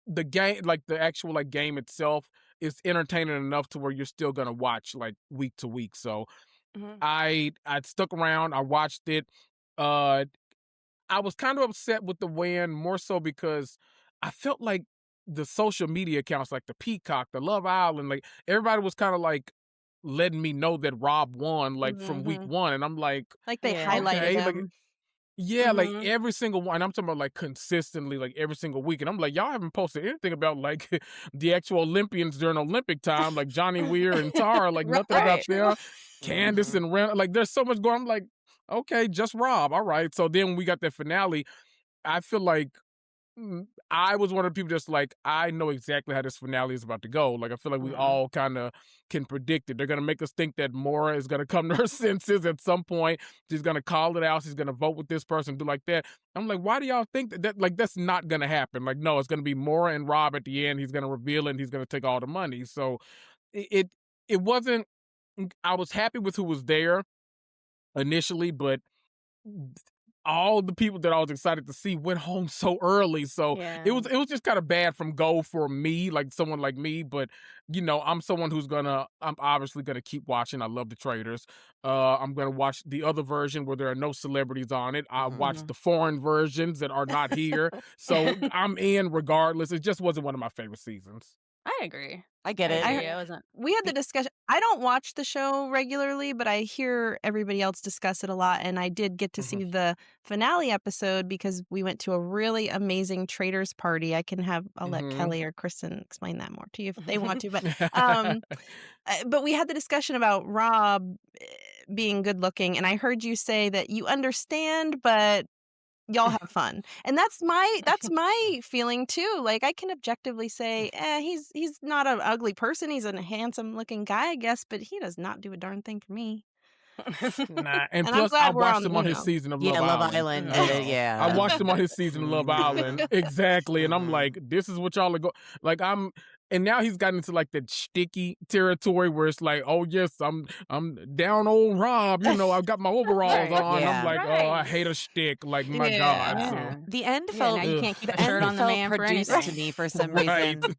the game, like the actual like game itself, is entertaining enough to where you're still gonna watch like week to week. So Mhm. I stuck around, I watched it. Uh I was kind of upset with the win, more so because I felt like the social media accounts like the Peacock, the Love Island, like everybody was kind of like letting me know that Rob won like from week Mhm. one. And I'm like, Like they Yeah. highlighted okay, like him. yeah, like Mhm. every single one. I'm talking about like consistently, like every single week. And I'm like, y'all haven't posted anything about like the actual Olympians during Olympic time, like Johnny Weir and Tara, like Right. nothing Very about Right. true. them. Candace Mhm. and Ren, like there's so much going. I'm like, okay, just Rob. All right. So then when we got that finale, I feel like I was one of the people that's like, I know exactly how this finale is about to go. Like, I feel like we Mhm. all kind of can predict it. They're going to make us think that Maura is going to come to her senses at some point. She's going to call it out. She's going to vote with this person, do like that. I'm like, why do y'all think that like, that's not going to happen? Like, no, it's going to be Maura and Rob at the end. He's going to reveal it and he's going to take all the money. So it wasn't, I was happy with who was there initially, but all the people that I was excited to see went home so early. So it Yeah. was it was just kind of bad from go for me, like someone like me. But I'm someone I'm obviously gonna keep watching. I love the Traders. I'm gonna watch the other version where there are no celebrities on it. I Mhm. watched Mhm. the foreign versions that are not here. So I'm in regardless. It just wasn't one of my favorite seasons. I agree. I get I it. agree. I I wasn't. We had the discussion. I don't watch the show regularly, but I hear everybody else discuss it a lot. And I did get to Mhm. see the finale episode because we went to a really amazing traders party. I'll let Mhm. Kelly or Kristen explain that more to you if they want to. Um, but we had the discussion about Rob being good looking, and I heard you say that you understand, but y'all have fun. And that's my feeling too. Like I can objectively say, he's not an ugly person. He's a handsome looking guy, I guess, but he does not do a darn thing for me. Nah, and And I'm plus I glad we're watched on, him on his season of Yeah, Love Love Island. Island did yeah. it, I yeah. watched him on his season of Love Mhm. Island. Exactly. And I'm Mhm. like, this is what y'all are like and now he's gotten into like that sticky territory where it's like, oh yes, I'm down old Rob, I've got my overalls Right. on. I'm Yeah. like, oh, I Right. hate a stick. Like my God. Yeah. So Yeah. The end Yeah, now felt you ugh. can't keep the a shirt end on the felt man for produced to anything. me for some Right. reason.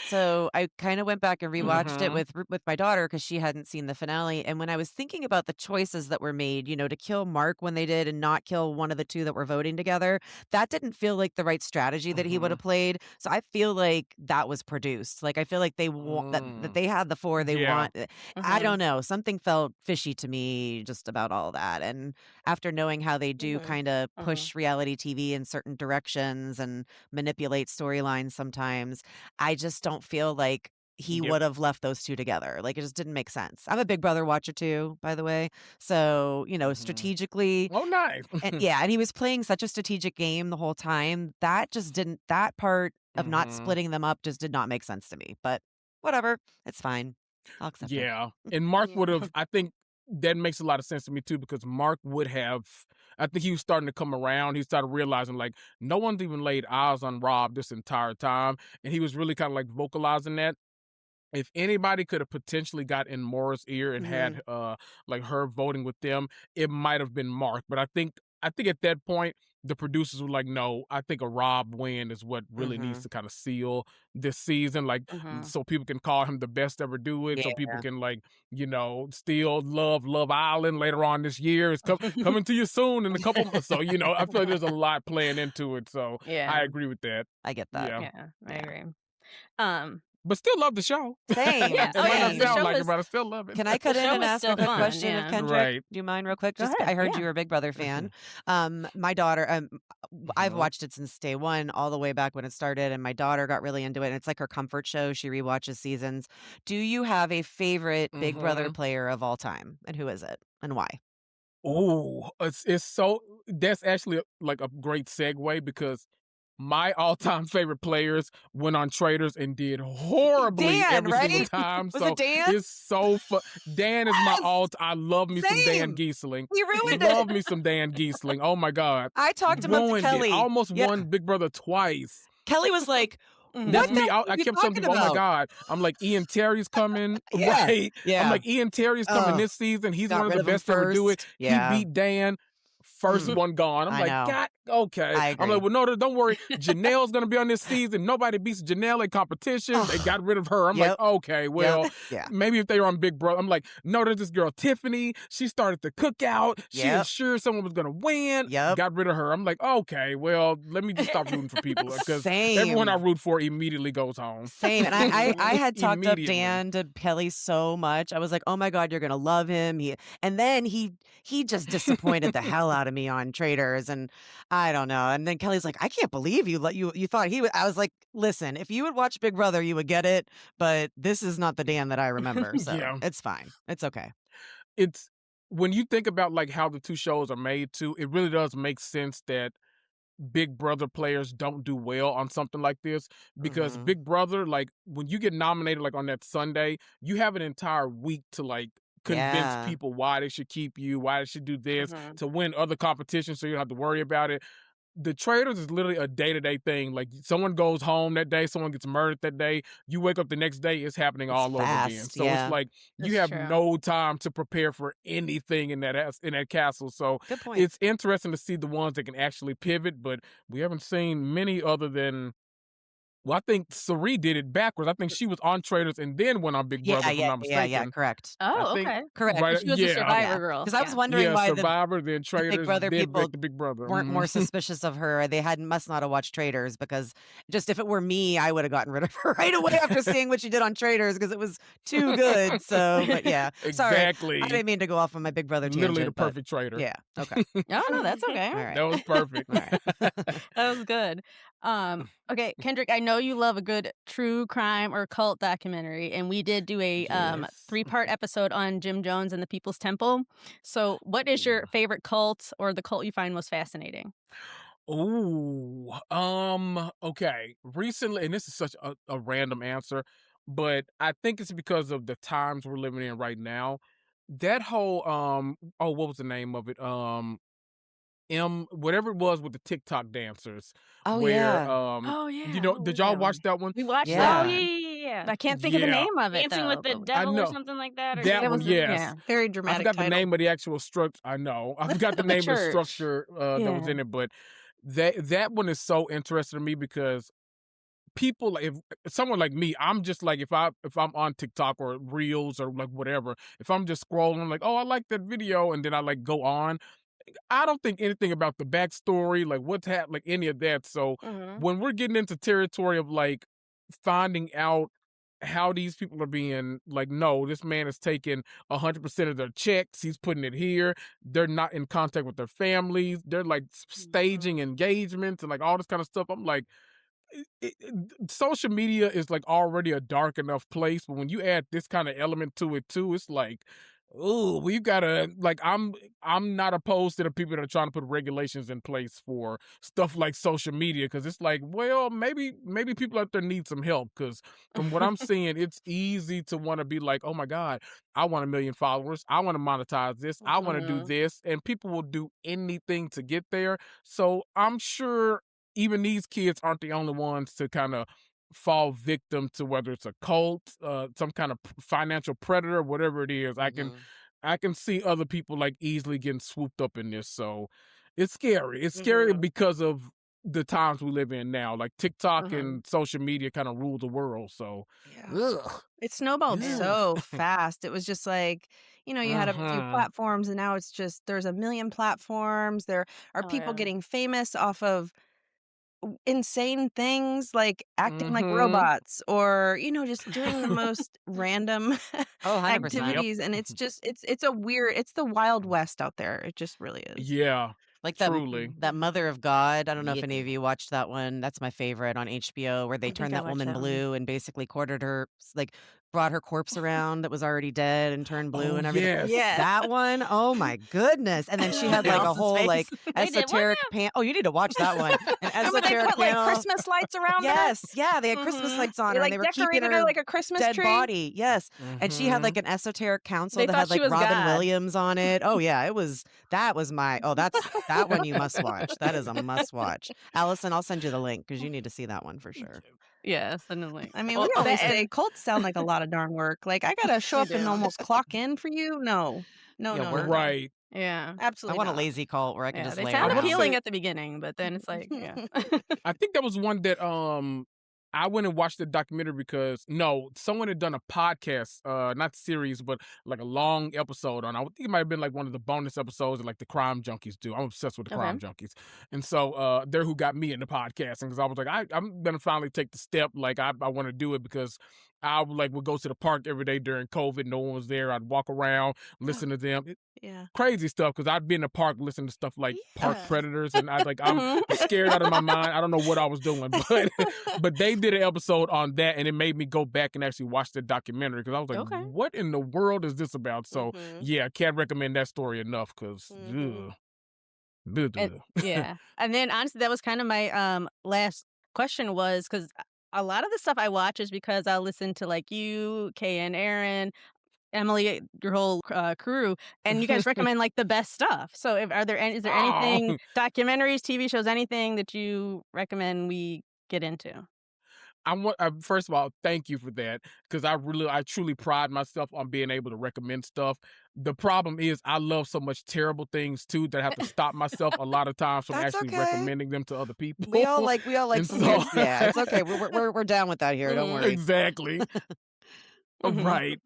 So I kind of went back and rewatched it Hmm. with my daughter because she hadn't seen the finale. And when I was thinking about the choices that were made, to kill Mark when they did and not kill one of the two that were voting together, that didn't feel like the right strategy that he would Hmm. have played. So I feel like that was produced. Like I feel like they want that they had the four. They Yeah. want. I Mhm. don't know. Something felt fishy to me just about all that. And after knowing how they do Mhm. kind of Mhm. push reality TV in certain directions and manipulate storylines sometimes, I just don't feel like he Yep. would have left those two together. Like it just didn't make sense. I'm a Big Brother watcher too, by the way. So, Hmm. strategically, Oh, nice. and yeah, and he was playing such a strategic game the whole time. That part of not Hmm. splitting them up just did not make sense to me. But whatever, it's fine. I'll accept it. Yeah. And Mark would Yeah. have, I think that makes a lot of sense to me too, because Mark would have, I think he was starting to come around. He started realizing like no one's even laid eyes on Rob this entire time, and he was really kind of like vocalizing that. If anybody could have potentially got in Maura's ear and had like her voting with them, it might have been Mark. But I think at that point the producers were like, no, I think a Rob win is what really needs Mhm. to kind of seal this season, like Mhm. so people can call him the best ever do it, so people Yeah. can like still Love Island later on this year. It's coming to you soon in a couple months. So I feel like there's a lot playing into it. So I Yeah. agree with that. I get that. Yeah, Yeah, I Yeah. agree. Um, but still love the show. Same, yeah. Oh, It might yeah. not same. The sound show like it, was but I still love it. Can I cut the in show and was ask still a quick fun, question of yeah. Kendrick? Right. Do you mind real quick? Go Just ahead, I heard yeah. you're a Big Brother fan. My daughter, I've Mhm. watched it since day one, all the way back when it started, and my daughter got really into it. And it's like her comfort show. She rewatches seasons. Do you have a favorite Big Brother Mhm. player of all time, and who is it, and why? Oh, it's so that's actually like a great segue because my all-time favorite players went on Traders and did horribly Dan, every single right? time. Was it So Dan? it's so fun. Dan is my Yes, I love me some Dan same. Giesling. He ruined it. Love me some Dan Giesling. Oh my God. I talked him up to Ruined it. Kelly. Almost Yeah, won Big Brother twice. Kelly was like, That's "What the Mhm. me. heck I, are I you kept telling talking people, "Oh my about?" God!" I'm like, Ian Terry's coming, Yeah, right? I'm yeah. like, Ian Terry's coming Oh, this season. He's one got of rid the of him best to ever do it. first. He Yeah. beat Dan. First Mm, one gone. I'm I like, know. God, okay. I I'm like, agree. well, no, don't worry. Janelle's gonna be on this season. Nobody beats Janelle in competition. They Oh, got rid of her. I'm like, yep, okay, yep, well, yeah, maybe if they were on Big Brother. I'm like, no, there's this girl Tiffany. She started the cookout. She yep, ensured someone was gonna win. yep. Got rid of her. I'm like, okay, well, let me just stop rooting for people because everyone I Same. root for immediately goes home. Same. And I had talked up Immediately. Dan to Kelly so much. I was like, "Oh my God, you're gonna love him." And then he just disappointed the hell out of me on Traders, and I don't know. And then Kelly's like, "I can't believe you thought he would." I was like, "Listen, if you would watch Big Brother, you would get it, but this is not the Dan that I remember, so Yeah. it's fine. It's okay." It's when you think about like how the two shows are made too, it really does make sense that Big Brother players don't do well on something like this because Mhm. Big Brother, like when you get nominated like on that Sunday, you have an entire week to like convince Yeah. people why they should keep you, why they should do this, Mhm. to win other competitions so you don't have to worry about it. The Traders is literally a day-to-day thing. Like someone goes home that day, someone gets murdered that day, you wake up the next day, it's happening It's all over again. fast. So it's Yeah. like you That's have true. no time to prepare for anything in that castle. So Good point. it's interesting to see the ones that can actually pivot, but we haven't seen many other than well, I think Sari did it backwards. I think she was on Traders and then went on Big Yeah, Brother, if I'm yeah, not yeah, yeah, mistaken. correct. I Oh, think okay. Correct. right, She was a yeah, Survivor Yeah. girl. Because I was Yeah. wondering yeah, why Survivor, then the Big Traders, Brother then back people to Big Brother. weren't more Mhm. suspicious of her. They hadn't must not have watched Traders because just if it were me, I would have gotten rid of her right away after seeing what she did on Traders because it was too good. So, but yeah, sorry, I Exactly. didn't mean to go off on my Big Brother Literally the tangent, but perfect trader. yeah, okay, Oh, no, that's okay. all right, That was perfect. all right. That was good. Okay, Kendrick, I know you love a good true crime or cult documentary, and we did do a Yes. 3-part episode on Jim Jones and the People's Temple. So, what is your favorite cult or the cult you find most fascinating? Ooh. Okay. Recently, and this is such a random answer, but I think it's because of the times we're living in right now. That whole oh, what was the name of it? Whatever it was with the TikTok dancers, Oh where yeah, Oh yeah, what did was y'all that watch one? that one? We watched that Oh, yeah. yeah, one. yeah, yeah. I can't think of the Yeah, name of it Dancing with though. the But I Devil or know something like that, or that it one. was dancing. Yes, yeah, Very I dramatic forgot the title. name of the actual structure. I know. I forgot the the name of the church. structure that was Yeah. in it, but that one is so interesting to me because people like if someone like me, I'm just like if I'm on TikTok or Reels or like whatever, if I'm just scrolling, I'm like, oh, I like that video, and then I like go on. I don't think anything about the backstory, like what's happened, like any of that. So Mhm. when we're getting into territory of like finding out how these people are being like, no, this man is taking 100% of their checks. He's putting it here. They're not in contact with their families. They're like staging engagements and like all this kind of stuff. I'm like, social media is like already a dark enough place, but when you add this kind of element to it too, it's like ooh, we've got to like I'm not opposed to the people that are trying to put regulations in place for stuff like social media because it's like, well, maybe people out there need some help because from what I'm seeing, it's easy to want to be like, oh my God, I want 1 million followers, I want to monetize this, I want to do Mhm. this, and people will do anything to get there. So I'm sure even these kids aren't the only ones to kind of fall victim to whether it's a cult, some kind of financial predator, whatever it is. Mhm. I can see other people like easily getting swooped up in this. So it's scary. It's scary Mhm. because of the times we live in now. Like TikTok Mhm. and social media kind of rule the world. So, Yeah. ugh, It snowballed Man. ugh. so fast. It was just like, you had a few Uh-huh. platforms and now it's just there's a million platforms. There are Oh, people yeah. getting famous off of insane things like acting like Mm-hmm. robots or, just doing the most random Oh, 100%. Yep. activities. And it's the Wild West out there. It just really is. Yeah. Like Truly. that Mother of God, I don't know if Yeah. any of you watched that one. That's my favorite on HBO where they I think turned I that watched woman that one. blue and basically quartered her like brought her corpse around that was already dead and turned blue Oh and everything. yes. Yeah. That one, oh my goodness. And then she had like a Alice's whole face. like They did what esoteric Oh, you need to watch that one. An Remember they esoteric put like panel. Christmas lights around her? Yes, yeah, they had Christmas Mhm. lights on They her and like they were keeping decorated her her like a Christmas dead tree. body. Yes. And she had Mm-hmm. like an esoteric council They that thought had she like was Robin God. Williams on it. Oh yeah, that was my that's that one you must watch. That is a must watch. Allison, I'll send you the link because you need to see that one for sure. Yeah, suddenly. I mean, we Well, always that say and cults sound like a lot of darn work. Like I gotta show they up and do. almost clock in for you? No. No, Yeah, no, no, work. no. Right. Yeah. I Absolutely want a not. lazy cult where I can Yeah, just they lay I sound want to around. appealing say at the beginning, but then it's like, yeah. I think that was one that I went and watched the documentary because no, someone had done a podcast, not series, but like a long episode on. I think it might have been like one of the bonus episodes that like the crime junkies do. I'm obsessed with the Okay. crime junkies, and so they're who got me into podcasting because I was like, I'm gonna finally take the step. Like I want to do it because I would go to the park every day during COVID. No one was there. I'd walk around, listen to them. Yeah. Crazy stuff because I'd be in the park listening to stuff like park Yeah. predators and I'm Mhm. scared out of my mind. I don't know what I was doing, but but they did an episode on that and it made me go back and actually watch the documentary because I was like, Okay. what in the world is this about? So Mhm. yeah, I can't recommend that story enough because Mhm. And yeah. And then honestly, that was kind of my last question was because a lot of the stuff I watch is because I listen to like you, Kay and Aaron, Emily, your whole crew, and you guys recommend like the best stuff. So is there oh, anything, documentaries, TV shows, anything that you recommend we get into? first of all, thank you for that because I truly pride myself on being able to recommend stuff. The problem is I love so much terrible things too that I have to stop myself a lot of times from That's actually okay. recommending them to other people. We all like And some so weird. Yeah, it's okay. We're down with that here. Don't Mhm. worry. exactly. Mhm. Right.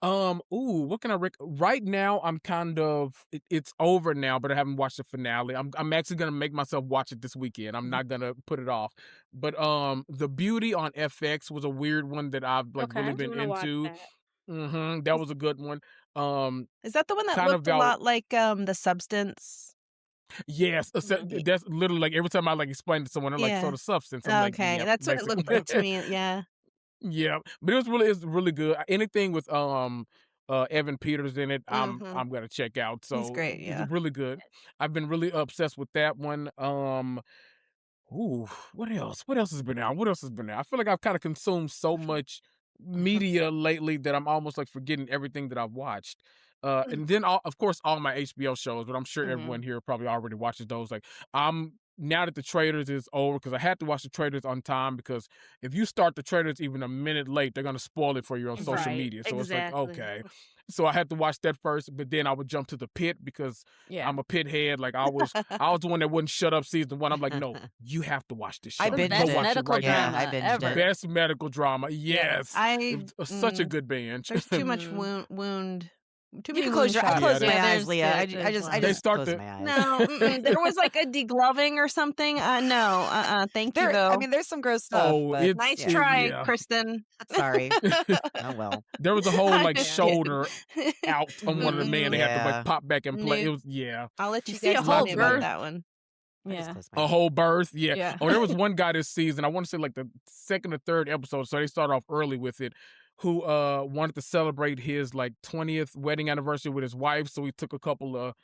Ooh, what can I right now I'm kind of it's over now, but I haven't watched the finale. I'm actually gonna make myself watch it this weekend. I'm not gonna put it off. But The Beauty on FX was a weird one that I've like Okay, really I'm been gonna watch into. that. That was a good one. Um Is that the one that Kind looked of a about lot like The Substance? yes, Mhm. that's literally like every time I like explain to someone, I'm like, so Yeah. the substance. I'm like, Okay. yep, That's what it looked basically. like to me. Yeah. Yeah, but it's really good. Anything with Evan Peters in it, Mhm. I'm gonna check out. He's So great. it's Yeah. really good. I've been really obsessed with that one. Ooh, what else? What else has been out? What else has been out? I feel like I've kind of consumed so much media lately that I'm almost like forgetting everything that I've watched. And then of course all my HBO shows, but I'm sure Mhm. everyone here probably already watches those. Like I'm now that the Traders is over because I had to watch the Traders on time because if you start the Traders even a minute late, they're gonna spoil it for you on social Right. media. So it's like Exactly. okay, so I had to watch that first, but then I would jump to the Pit because Yeah. I'm a pit head. Like I was the one that wouldn't shut up season one. I'm like, no, you have to watch this I show. The Go binged best it. watch it medical right Yeah, now. I drama binged it. ever. Best medical drama. Yeah. Yes. I It was such a good binge. there's too much Mhm. too You many can close wound your I shots. Yeah, close that, my Yeah, eyes, Leah. there's a I lot they of just start close the my eyes. No, there was like a degloving or something. No, thank you I though. mean, there's some gross stuff, oh, but Nice yeah. try, yeah. Kristen. Sorry. Oh well. There was a whole I'm like just Yeah. shoulder kidding. out on one of the men. They Mhm. had to like Yeah. pop back and play. It Nope. was yeah. I'll let You you see guys a tell whole me Lots of about good. birth. that one. I just Yeah. close my A eyes. whole birth, yeah. Yeah. Oh, there was one guy this season. I want to say like the second or third episode. So they started off early with it. who wanted to celebrate his like 20th wedding anniversary with his wife, so he took a couple of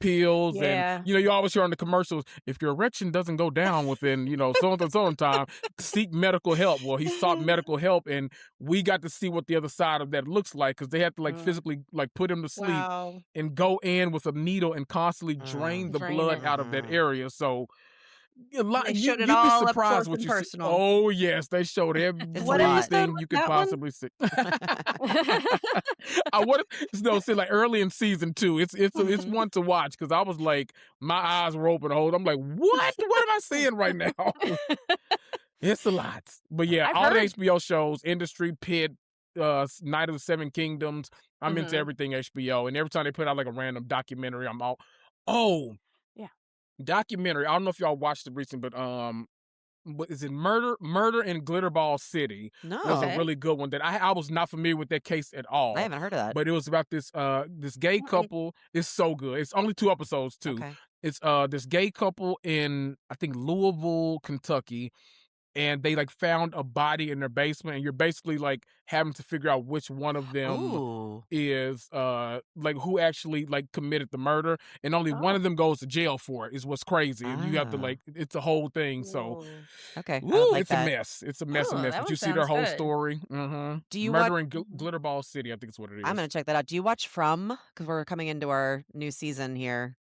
pills. And Yeah. you always hear on the commercials, if your erection doesn't go down within so and time, seek medical help. Well, he sought medical help, and we got to see what the other side of that looks like, because they had to like physically like put him to sleep Wow. and go in with a needle and constantly drain the Drain blood it. out of that area. So a lot, They showed it you'd be all up surprised close what and you see. personal. Oh yes, they showed What episode everything was you could that one? possibly see. I want to see like early in season 2. It's one to watch, because I was like, my eyes were open the whole. I'm like, what am I seeing right now? It's a lot. But yeah, I've all the heard- HBO shows, Industry, Pit, Night of the Seven Kingdoms. I'm into Mhm. everything HBO, and every time they put out like a random documentary, I'm all, oh Yeah. documentary. I don't know if y'all watched it recently, but what is it? Murder in Glitterball City No. was a Okay. really good one that I was not familiar with that case at all. I haven't heard of that. But it was about this gay couple. It's so good. It's only 2 episodes too. Okay. It's this gay couple in, I think, Louisville, Kentucky, and they like found a body in their basement, and you're basically like having to figure out which one of them Ooh. is like who actually like committed the murder, and only one Oh. of them goes to jail for it. Is what's crazy. And you have to Ah. like, it's a whole thing. So Whoa. Okay. I would woo, like it's that. a mess. It's a mess, Oh, a mess. that But one you see their sounds whole good. story. Do you Murder watch? in Glitterball City, I think it's what it is. I'm gonna check that out. Do you watch From? Because we're coming into our new season here.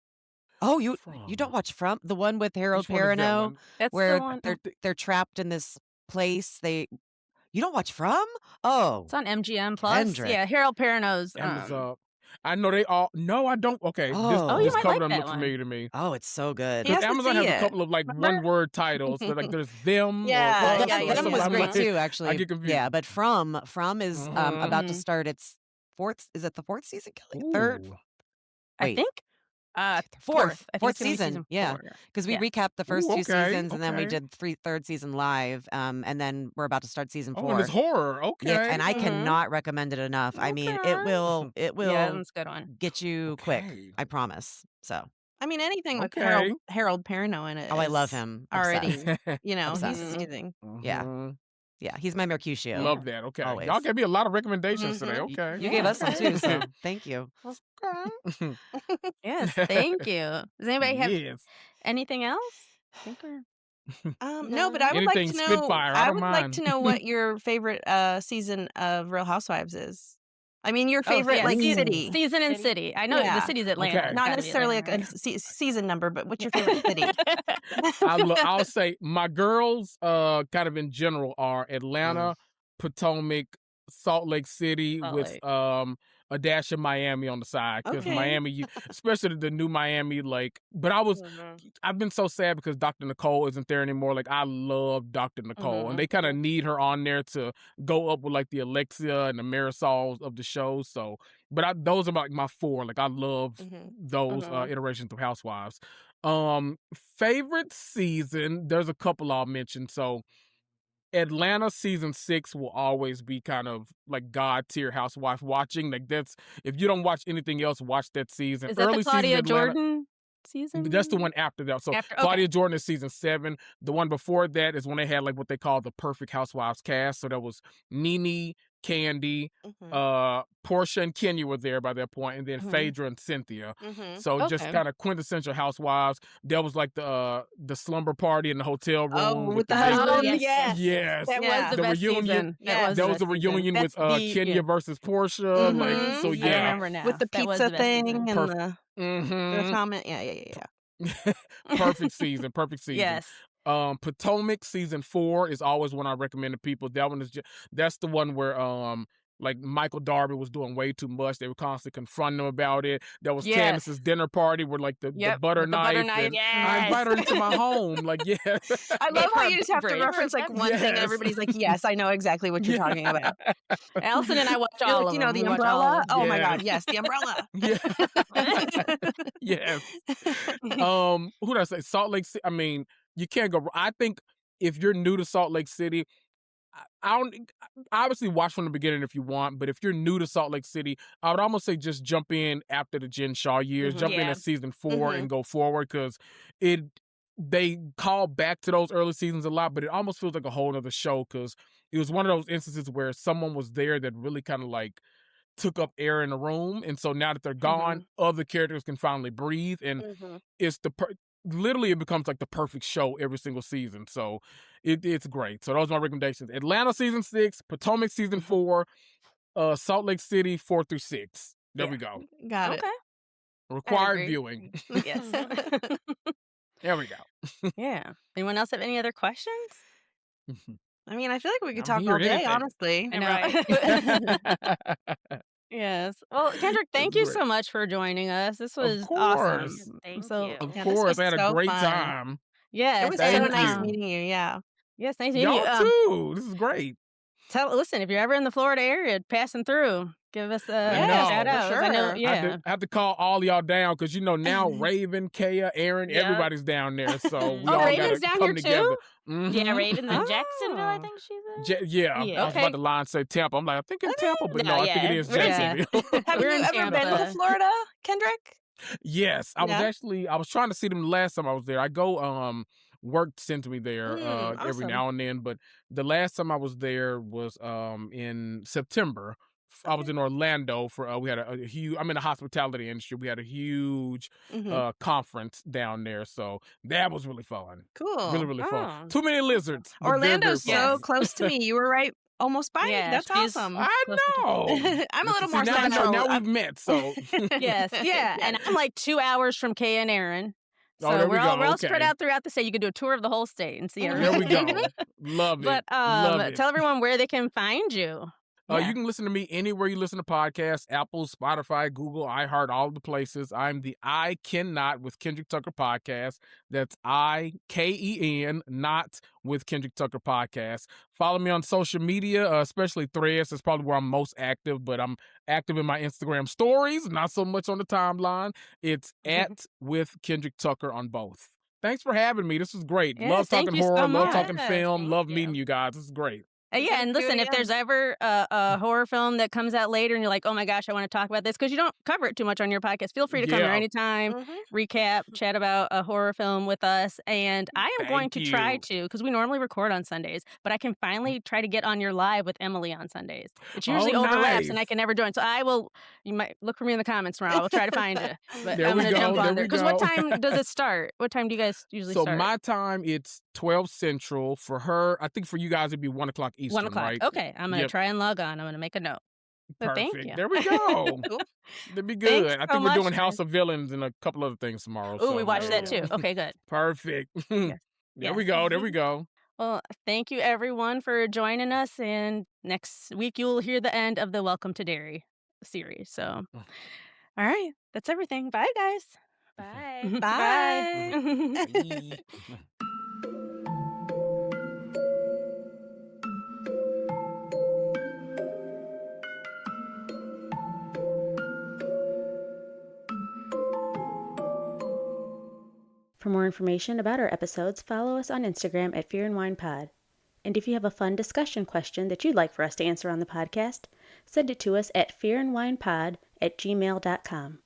Oh, you don't From. watch From? The one with Harold Which one is that Perrineau, one? That's where the one. they're trapped in this place. You don't watch From? Oh, It's on MGM Plus. Kendrick. Yeah, Harold Perrineau's. Amazon. I know they all. No, I don't. Okay, Oh. you this might cover like doesn't that look one. familiar to me. oh, it's so good. He Because has to Amazon see has a it. couple of like Remember? one-word titles. They're like there's them. Yeah, or us, yeah, or yeah, Them something. was yeah. I'm great like, too, I actually. get confused. Yeah, but From is about to Mhm. start its 4th. Is it the 4th season, Kelly? 3rd? Ooh. I Wait. think. Fourth. I think Fourth it's gonna be season. season Yeah. 4. Because we Yeah. recapped the first Ooh, 2 okay, seasons, and then we okay. did third season live, and then we're about to start season Oh, and it's 4. horror. Yeah, Okay. and I Mhm. cannot recommend it enough. I mean, it Okay. will Yeah, that one's a good one. get you quick. Okay. I promise. So, I mean, anything with Okay. Harold Perrineau in it. oh, I love is him. already. Obsessed. He's Obsessed. amazing. Yeah. Mhm. Yeah, he's my Mercutio. Love that. Okay. Always. Y'all gave me a lot of recommendations today. Mhm. Okay. You gave Yeah, us some too, so thank you. Okay. Yes, thank you. Does anybody have Yes. anything else? I think we're No, but I would like Anything to know. Spitfire, I I don't would like mind. to know what your favorite season of Real Housewives is. I mean, your favorite yeah, like season, city, season and City? city. I know the Yeah. city's Atlanta. Okay. It's not gotta be necessarily Atlanta, like a season number, but what's your favorite city? I'll say my girls, kind of in general, are Atlanta, Potomac, Salt Lake City, Salt with Lake. a dash of Miami on the side, because Okay. Miami, especially the new Miami, like. But I've been so sad because Dr. Nicole isn't there anymore. Like, I love Dr. Nicole, and they kind of need her on there to go up with like the Alexia and the Marisols of the show. So, but those are like my 4. Like, I love those iterations of Housewives. Favorite season, there's a couple I'll mention. So Atlanta season 6 will always be kind of like God tier housewife watching. Like, that's, if you don't watch anything else, watch that season. Is that Early the Claudia season Atlanta, Jordan season? that's the one after that. So After- Claudia okay. Jordan is season 7. The one before that is when they had like what they call the perfect housewives cast. So that was Nene, Candy, Portia and Kenya were there by that point, and then Phaedra and Cynthia. So just Okay. kind of quintessential housewives. There was like the slumber party in the hotel room Oh, with the big- husband. yes. Yes. Yes. That Yeah. was the The best reunion- season. Yeah. That There was was the a best reunion season. with That's the- Kenya yeah. versus Portia. Like, so Mhm. yeah. I remember now. With the That was pizza the best thing season. and Perfect. the Mhm. comment. Yeah. Perfect season. Perfect season. Yes. Potomac season 4 is always one I recommend to people. That one is that's the one where like Michael Darby was doing way too much. They were constantly confronting him about it. There was Yes. Candace's dinner party where like the butter with the knife. butter knife. And I Yes. invite her into my home. Like, yeah. I love how her you just have to brain. reference like one thing and Yes. everybody's like, yes, I know exactly what you're talking about. Allison and I watch You're all like, of you them. know, the We watch all of umbrella? them. Oh my Yes. God, yes, the umbrella. Yeah. Yes. Who did I say? Salt Lake City. I mean, you can't go. I think if you're new to Salt Lake City, I don't obviously watch from the beginning if you want, but if you're new to Salt Lake City, I would almost say just jump in after the Jen Shaw years. Jump in Yeah. at season 4 and go forward, because they call back to those early seasons a lot, but it almost feels like a whole other show, because it was one of those instances where someone was there that really kind of like took up air in the room, and so now that they're gone, other characters can finally breathe, and it's literally it becomes like the perfect show every single season. So it's great. So those are my recommendations: Atlanta season 6, Potomac season 4, Salt Lake City 4 through 6. There we go. Got it. Okay. Required agree. viewing. Yes. There we go. Yeah. Anyone else have any other questions? I mean, I feel like we could I'm talk here all day, anything. honestly. I know. Yes. Well, Kendrick, thank you Great. so much for joining us. This Of was awesome. course. Thank So, you. Of Yeah, this course. was I had a so great fun. time. yes. It was so Thank nice you. meeting you. Yeah. Yes, nice meeting you. Y'all too. This is great. Listen, if you're ever in the Florida area passing through, give us a Yes, shout for out. 'Cause I know, sure. I have to call all y'all down because now Raven, Kaya, Aaron, Yeah. everybody's down there. So we Oh, all Raven's gotta down come here together. too? Yeah, Ravens in Oh. Jacksonville, I think she's in. Yeah, I Yeah. was about to lie and say Tampa. I'm like, I think in Tampa, but no, I think it is we're in Jacksonville. Have We're you in ever been to Tampa. Florida, Kendrick? Yes, I was trying to see them the last time I was there. I go work sends me there every Awesome. now and then, but the last time I was there was in September. I was in Orlando for we had a huge I'm in the hospitality industry. We had a huge conference down there. So that was really fun. Cool. Really, really fun. Oh. Too many lizards. But very, very Orlando's fun. so close to me. You were right almost by me. Yeah, That's she's- awesome. I Close to- know. I'm a little See, more now I know. central. Now we've met, so Yes, yeah. And I'm like 2 hours from Kay and Aaron. So Oh, there we we're all go. we're all spread Okay. out throughout the state. You could do a tour of the whole state and see There we everything. go. Love But it. Love it. tell everyone where they can find you. Yeah. You can listen to me anywhere you listen to podcasts: Apple, Spotify, Google, iHeart, all the places. I'm the I Cannot with Kendrick Tucker podcast. That's IKEN, not with Kendrick Tucker podcast. Follow me on social media, especially Threads. That's probably where I'm most active, but I'm active in my Instagram stories, not so much on the timeline. It's at with Kendrick Tucker on both. Thanks for having me. This was great. Yes, Love thank talking you so horror, love much. talking film, Thank love you. meeting you guys. This is great. Yeah, and Do it listen, if again. there's ever a horror film that comes out later and you're like, oh my gosh, I want to talk about this, because you don't cover it too much on your podcast, feel free to come here Yeah. anytime, recap, chat about a horror film with us. And I am going Thank to try you. to, because we normally record on Sundays, but I can finally try to get on your live with Emily on Sundays. It usually overlaps and I nice. can never join. So you might look for me in the comments tomorrow. I will try to find you. But There I'm we going to jump go, on there there. we Because what go. time does it start? What time do you guys usually So start? my time, it's 12 Central. For her, I think for you guys, it'd be 1 o'clock Eastern, 1 o'clock. right? Okay, I'm going to Yep. try and log on. I'm going to make a note. So Perfect. thank you. There we go. Cool. That'd be Thanks good. I so think we're much, doing House guys. of Villains and a couple other things tomorrow. Oh, we so watched there that we too. go. Okay, good. Perfect. Yes. There we Yes. go. There we go. Well, thank you everyone for joining us. And next week you'll hear the end of the Welcome to Derry series. So, all right, that's everything. Bye, guys. Bye. Bye. Bye. For more information about our episodes, follow us on Instagram at Fear and Wine Pod. And if you have a fun discussion question that you'd like for us to answer on the podcast, send it to us at fearandwinepod@gmail.com.